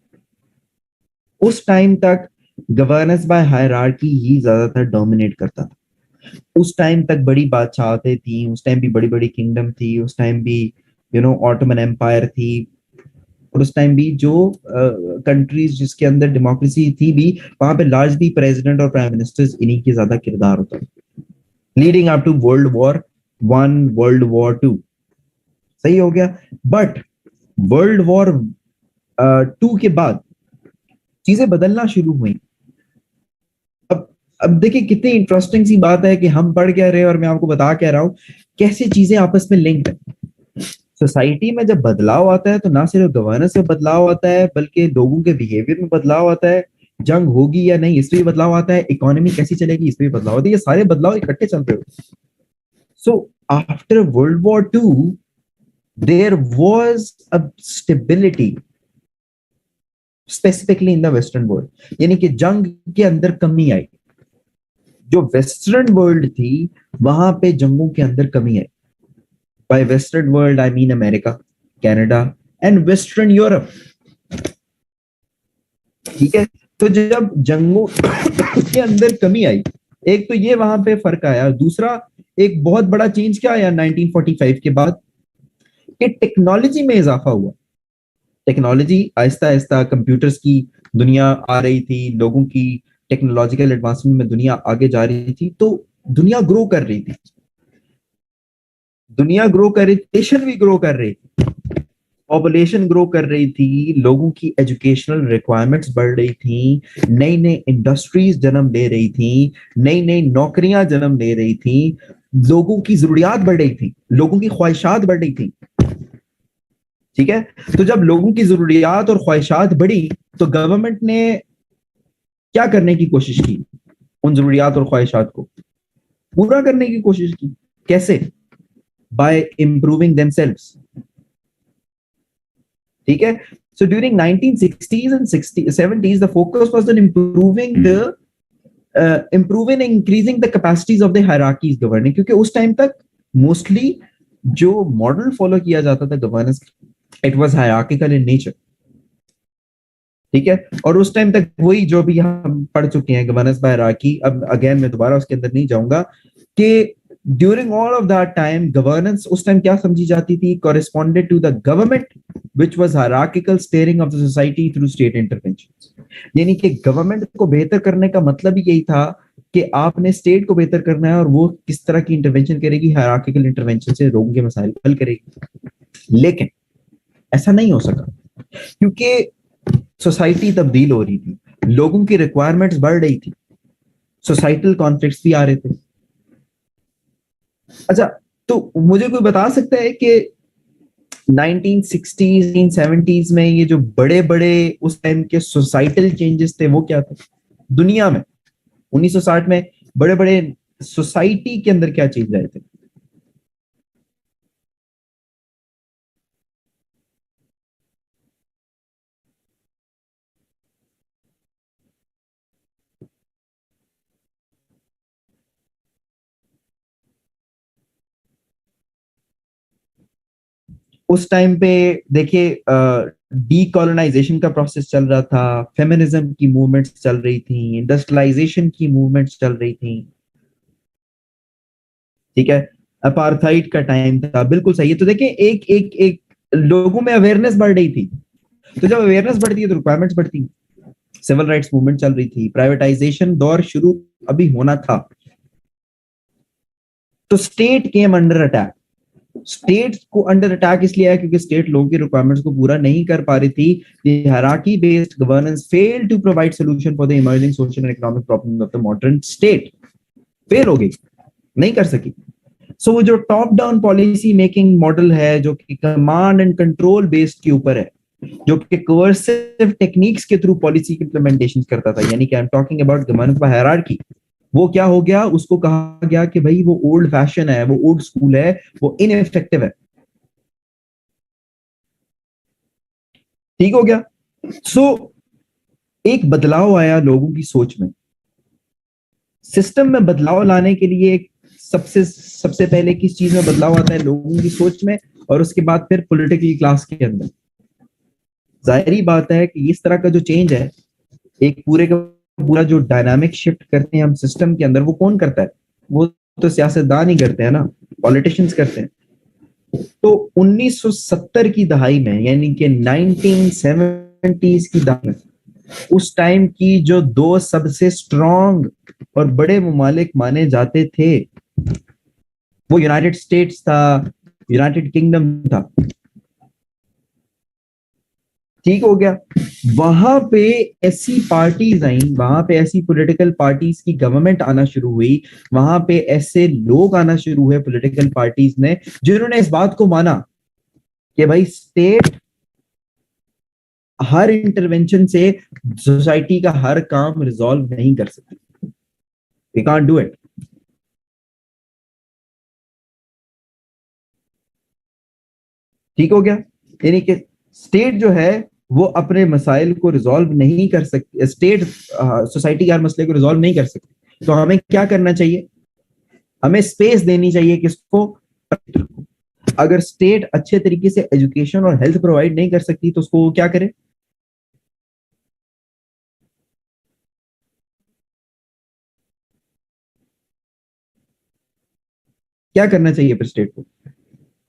Speaker 1: उस टाइम तक गवर्नेंस बाय हायरार्की ही ज्यादातर डोमिनेट करता था. उस टाइम तक बड़ी बादशाहतें थी, उस टाइम भी बड़ी बड़ी किंगडम थी, उस टाइम भी ऑटोमन एम्पायर थी, और उस टाइम भी जो कंट्रीज जिसके अंदर डेमोक्रेसी थी भी, वहां पे लार्जली प्रेसिडेंट और प्राइम मिनिस्टर्स इन्हीं के ज्यादा किरदार होता है, leading up to world war 1, world war 2. सही हो गया. बट वर्ल्ड वॉर 2 के बाद चीजें बदलना शुरू हुई. अब अब देखिए कितनी इंटरेस्टिंग सी बात है कि हम पढ़ क्या रहे हैं और मैं आपको बता क्या रहा हूं, कैसे चीजें आपस में लिंक्ड है. सोसाइटी में जब बदलाव आता है तो ना सिर्फ गवर्नेंस में बदलाव आता है, बल्कि लोगों के बिहेवियर में बदलाव आता है. जंग होगी या नहीं इसमें भी बदलाव आता है, इकोनॉमी कैसी चलेगी इसमें भी बदलाव आता है. ये सारे बदलाव इकट्ठे चल रहे हो. So after world war 2 there was a stability specifically in the western world, यानी कि जंग के अंदर कमी आई. जो वेस्टर्न वर्ल्ड थी वहां पे जंगों के अंदर कमी आई. By western world I mean America, Canada and western Europe. ठीक है, तो जब जंगों के अंदर कमी आई, एक तो ये वहां पे फर्क आया. दूसरा एक बहुत बड़ा चेंज क्या आया 1945 के बाद, कि टेक्नोलॉजी में इजाफा हुआ. टेक्नोलॉजी आहिस्ता आहिस्ता कंप्यूटर्स की दुनिया आ रही थी, लोगों की टेक्नोलॉजिकल एडवांसमेंट में दुनिया आगे जा रही थी, तो दुनिया ग्रो कर रही थी. दुनिया ग्रो कर रही थी, नेशन भी ग्रो कर रही थी, पॉपुलेशन ग्रो कर रही थी, लोगों की एजुकेशनल रिक्वायरमेंट्स बढ़ रही थी, नई नई इंडस्ट्रीज जन्म ले रही थी, नई नई नौकरियां जन्म ले रही थी, लोगों की जरूरियात बढ़ रही थी, लोगों की ख्वाहिशात बढ़ रही थी. ठीक है, तो जब लोगों की जरूरियात और ख्वाहिशात बढ़ी तो गवर्नमेंट ने क्या करने की कोशिश की? उन जरूरियात और ख्वाहिशात को पूरा करने की कोशिश की. कैसे? Bye improving themselves. ठीक है, so during 1960s and 70s the focus was on improving the improving increasing the capacities of the hierarchies governing, क्योंकि उस टाइम तक मोस्टली जो मॉडल फॉलो किया जाता था governance, it was hierarchical in nature, ठीक है। और उस टाइम तक वही जो भी हम पढ़ चुके हैं गवर्नेंस बाय हायरार्की, अब अगेन मैं दोबारा उसके अंदर नहीं जाऊंगा, कि during all of that time governance उस टाइम क्या समझी जाती थी, corresponded to the government which was hierarchical steering of the society through state intervention. यानी कि गवर्नमेंट को बेहतर करने का मतलब ही यही था कि आपने स्टेट को बेहतर करना है और वो किस तरह की इंटरवेंशन करेगी, हायरार्किकल इंटरवेंशन से लोगों के मसाइल हल करेगी। लेकिन ऐसा नहीं हो सका, क्योंकि सोसाइटी तब्दील हो रही थी, लोगों की रिक्वायरमेंट्स बढ़ रही थी, सोसाइटल कॉन्फ्लिक्ट्स भी आ रहे थे। अच्छा, तो मुझे कोई बता सकता है कि 1960s 1970s में ये जो बड़े बड़े उस टाइम के सोसाइटल चेंजेस थे वो क्या थे दुनिया में? 1960 में बड़े बड़े सोसाइटी के अंदर क्या चेंज आए थे? उस टाइम पे देखिए, डीकोलोनाइजेशन का प्रोसेस चल रहा था, फेमिनिज्म की मूवमेंट्स चल रही थी, इंडस्ट्रियलाइजेशन की मूवमेंट्स चल रही थी, ठीक है। अपार्थाइड का टाइम था, बिल्कुल सही है। तो देखिए, एक एक एक लोगों में अवेयरनेस बढ़ रही थी, तो जब अवेयरनेस बढ़ती है तो रिक्वायरमेंट्स बढ़ती है। सिविल राइट्स मूवमेंट चल रही थी, प्राइवेटाइजेशन दौर शुरू अभी होना था, तो state came under attack. State को अंडर अटैक इसलिए आया क्योंकि स्टेट लोगों की रिक्वायरमेंट्स को पूरा नहीं कर पा रही थी। The hierarchy based governance fail to provide solution for the emerging social and economic problem of the modern state. Fail हो गई, नहीं कर सकी। सो वो जो top down policy making model है, जो कि कमांड एंड कंट्रोल बेस्ड के ऊपर है, जो कि कोवर्सिव टेक्निक्स के थ्रू पॉलिसी इंप्लीमेंटेशन करता था, यानी कि I am talking about governance by hierarchy, वो क्या हो गया, उसको कहा गया कि भाई वो ओल्ड फैशन है, वो ओल्ड स्कूल है, वो इनइफेक्टिव है। ठीक हो गया। सो एक बदलाव आया लोगों की सोच में। सिस्टम में बदलाव लाने के लिए एक सबसे सबसे पहले किस चीज में बदलाव आता है? लोगों की सोच में, और उसके बाद फिर पॉलिटिकल क्लास के अंदर। जाहिर बात है कि इस तरह का जो चेंज है, एक पूरे का पूरा जो डायनामिक शिफ्ट करते हैं हम सिस्टम के अंदर, वो कौन करता है? वो तो सियासतदान ही करते हैं ना, पॉलिटिशियंस करते हैं। तो 1970 की दहाई में, यानी कि 1970s की दहाई में, उस टाइम की जो दो सबसे स्ट्रॉन्ग और बड़े ममालिक माने जाते थे, वो यूनाइटेड स्टेट्स था, यूनाइटेड किंगडम था। ठीक हो गया। वहां पे ऐसी पार्टीज आई, वहां पे ऐसी पॉलिटिकल पार्टीज की गवर्नमेंट आना शुरू हुई, वहां पे ऐसे लोग आना शुरू हुए पॉलिटिकल पार्टीज ने, जिन्होंने इस बात को माना कि भाई स्टेट हर इंटरवेंशन से सोसाइटी का हर काम रिजॉल्व नहीं कर सकती, वी कांट डू इट। ठीक हो गया। यानी कि स्टेट जो है वो अपने मसाइल को रिजॉल्व नहीं कर सकती, स्टेट सोसाइटी के हर मसले को रिजॉल्व नहीं कर सकती। तो हमें क्या करना चाहिए? हमें स्पेस देनी चाहिए किसको? अगर स्टेट अच्छे तरीके से एजुकेशन और हेल्थ प्रोवाइड नहीं कर सकती तो उसको क्या करे? क्या करना चाहिए फिर स्टेट को?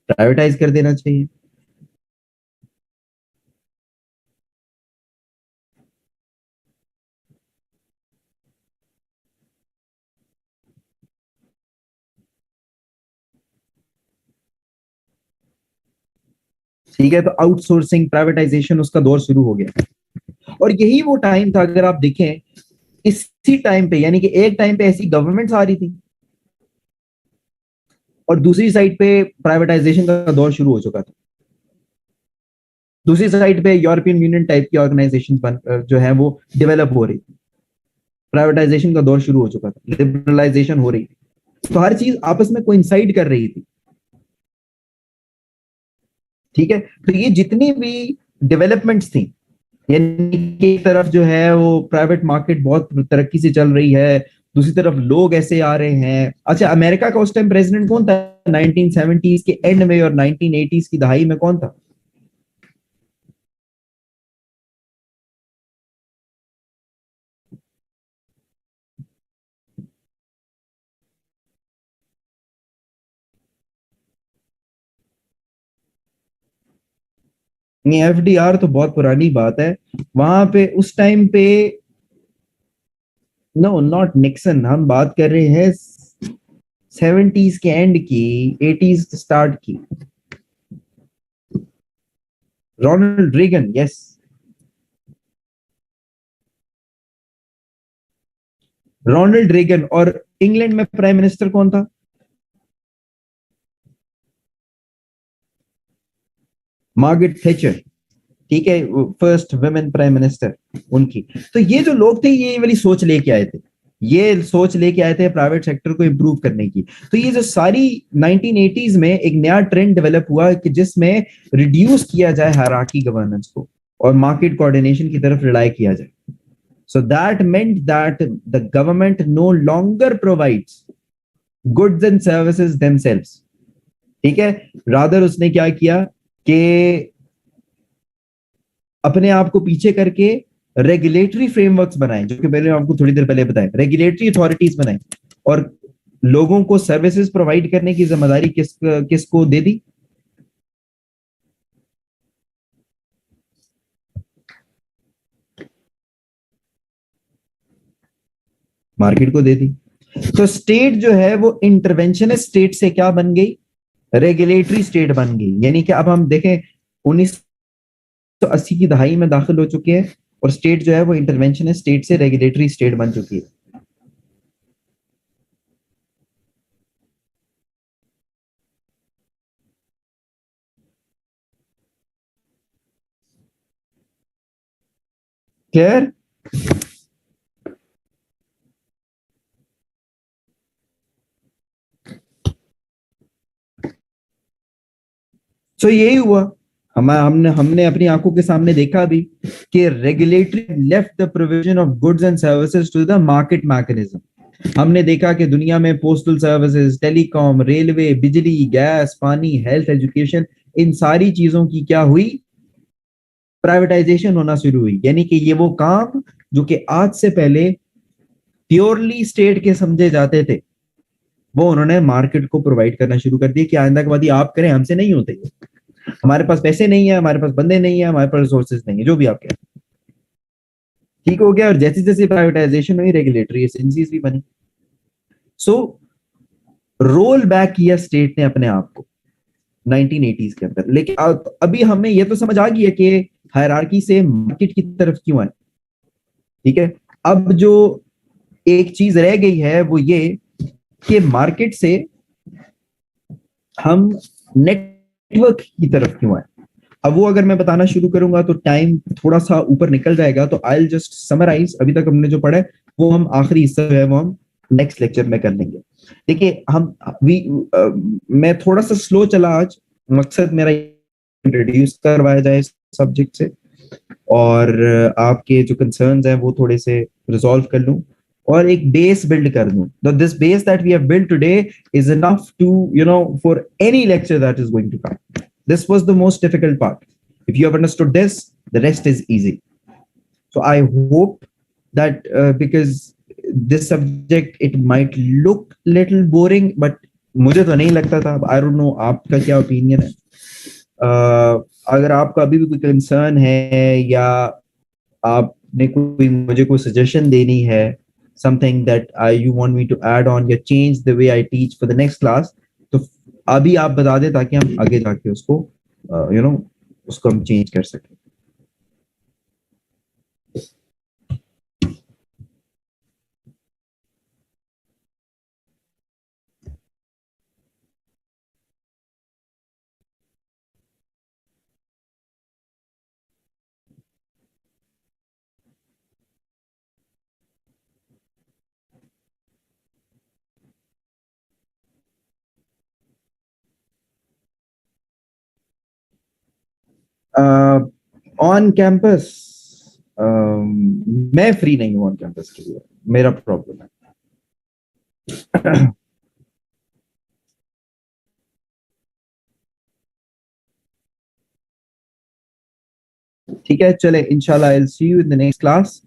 Speaker 1: प्राइवेटाइज कर देना चाहिए। ठीक है, तो आउटसोर्सिंग प्राइवेटाइजेशन उसका दौर शुरू हो गया। और यही वो टाइम था, अगर आप देखें इसी टाइम पे, यानी कि एक टाइम पे ऐसी गवर्नमेंट्स आ रही थी और दूसरी साइड पे प्राइवेटाइजेशन का दौर शुरू हो चुका था। दूसरी साइड पे यूरोपियन यूनियन टाइप की ऑर्गेनाइजेशन जो है वो डेवलप हो रही थी, प्राइवेटाइजेशन का दौर शुरू हो चुका था, लिबरलाइजेशन हो रही थी, तो हर चीज आपस में कोइंसाइड कर रही थी। ठीक है, तो ये जितनी भी डेवलपमेंट्स थी, यानी कि एक तरफ जो है वो प्राइवेट मार्केट बहुत तरक्की से चल रही है, दूसरी तरफ लोग ऐसे आ रहे हैं। अच्छा, अमेरिका का उस टाइम प्रेसिडेंट कौन था 1970s के एंड में और 1980s की दहाई में, कौन था? नहीं, एफडीआर तो बहुत पुरानी बात है। वहां पे उस टाइम पे, नो नॉट निक्सन, हम बात कर रहे हैं 70s के एंड की, 80s स्टार्ट की। Ronald Reagan, yes. Ronald Reagan. और इंग्लैंड में प्राइम मिनिस्टर कौन था? Margaret Thatcher. ठीक है, फर्स्ट वुमेन प्राइम मिनिस्टर उनकी। तो ये जो लोग थे ये वाली सोच लेके आए थे, ये सोच लेके आए थे प्राइवेट सेक्टर को इंप्रूव करने की। तो ये जो सारी 1980s में एक नया ट्रेंड डेवलप हुआ कि जिसमें रिड्यूस किया जाए हायरार्की गवर्नेंस को और मार्केट कोऑर्डिनेशन की तरफ रिलाई किया जाए। So that meant that the government no longer provides goods and services themselves. ठीक है, रादर उसने क्या किया कि अपने आप को पीछे करके रेगुलेटरी फ्रेमवर्क्स बनाए, जो कि मैंने आपको थोड़ी देर पहले बताया, रेगुलेटरी अथॉरिटीज बनाए, और लोगों को सर्विसेज प्रोवाइड करने की जिम्मेदारी किसको दे दी? मार्केट को दे दी। तो स्टेट जो है वो इंटरवेंशनिस्ट स्टेट से क्या बन गई? रेगुलेटरी स्टेट बन गई। यानी कि अब हम देखें 1980 की दहाई में दाखिल हो चुके हैं और स्टेट जो है वो इंटरवेंशनिस्ट स्टेट से रेगुलेटरी स्टेट बन चुकी है। क्लियर? सो यही हुआ। हमने हमने अपनी आंखों के सामने देखा भी कि regulatory left the provision of goods and services to the market mechanism. हमने देखा कि दुनिया में पोस्टल सर्विसेज, टेलीकॉम, रेलवे, बिजली, गैस, पानी, हेल्थ, एजुकेशन, इन सारी चीजों की क्या हुई? प्राइवेटाइजेशन होना शुरू हुई। यानी कि ये वो काम जो कि आज से पहले प्योरली स्टेट के समझे जाते थे, वो उन्होंने मार्केट को प्रोवाइड करना शुरू कर दिया कि आइंदा के बाद ये आप करें, हमसे नहीं होते। हमारे पास पैसे नहीं है, हमारे पास बंदे नहीं है, हमारे पास रिसोर्सेज नहीं है, जो भी आप कहें। ठीक हो गया। और जैसे जैसे प्राइवेटाइजेशन हुई, रेगुलेटरी एजेंसीज भी बनी। सो रोल बैक किया स्टेट ने अपने आप को 1980s के अंदर। लेकिन अभी हमें यह तो समझ आ गई है कि हायरार्की से मार्केट की तरफ क्यों आए। ठीक है, अब जो एक चीज रह गई है वो ये कि मार्केट से हम नेटवर्क की तरफ क्यों आए। अब वो अगर मैं बताना शुरू करूंगा तो टाइम थोड़ा सा ऊपर निकल जाएगा, तो आई विल जस्ट समराइज। अभी तक हमने जो पढ़ा है वो हम आखिरी हिस्सा जो है वो हम नेक्स्ट लेक्चर में कर लेंगे। देखिए, मैं थोड़ा सा स्लो चला आज, मकसद मेरा इंट्रोड्यूस करवाया जाए सब्जेक्ट से, और आपके जो कंसर्न्स हैं वो थोड़े से रिजॉल्व कर लूं और एक बेस बिल्ड कर दूं। तो this base that we have built today is enough to for any lecture that is going to come. This was the most difficult part. If you have understood this, the rest is easy. So I hope that because this subject it might look little boring, but मुझे तो नहीं लगता था। I don't know आपका क्या opinion है। अगर आपका अभी भी कोई कंसर्न है या आपने कोई मुझे कोई सजेशन देनी है, something that you want me to add on या change the way I teach for the next class, तो अभी आप बता दें ताकि हम आगे जाके उसको उसको हम चेंज कर सकें। ऑन कैंपस मैं फ्री नहीं हूँ ऑन कैंपस के लिए, मेरा प्रॉब्लम है। ठीक है, चले इंशाल्लाह, I'll see you in the next class.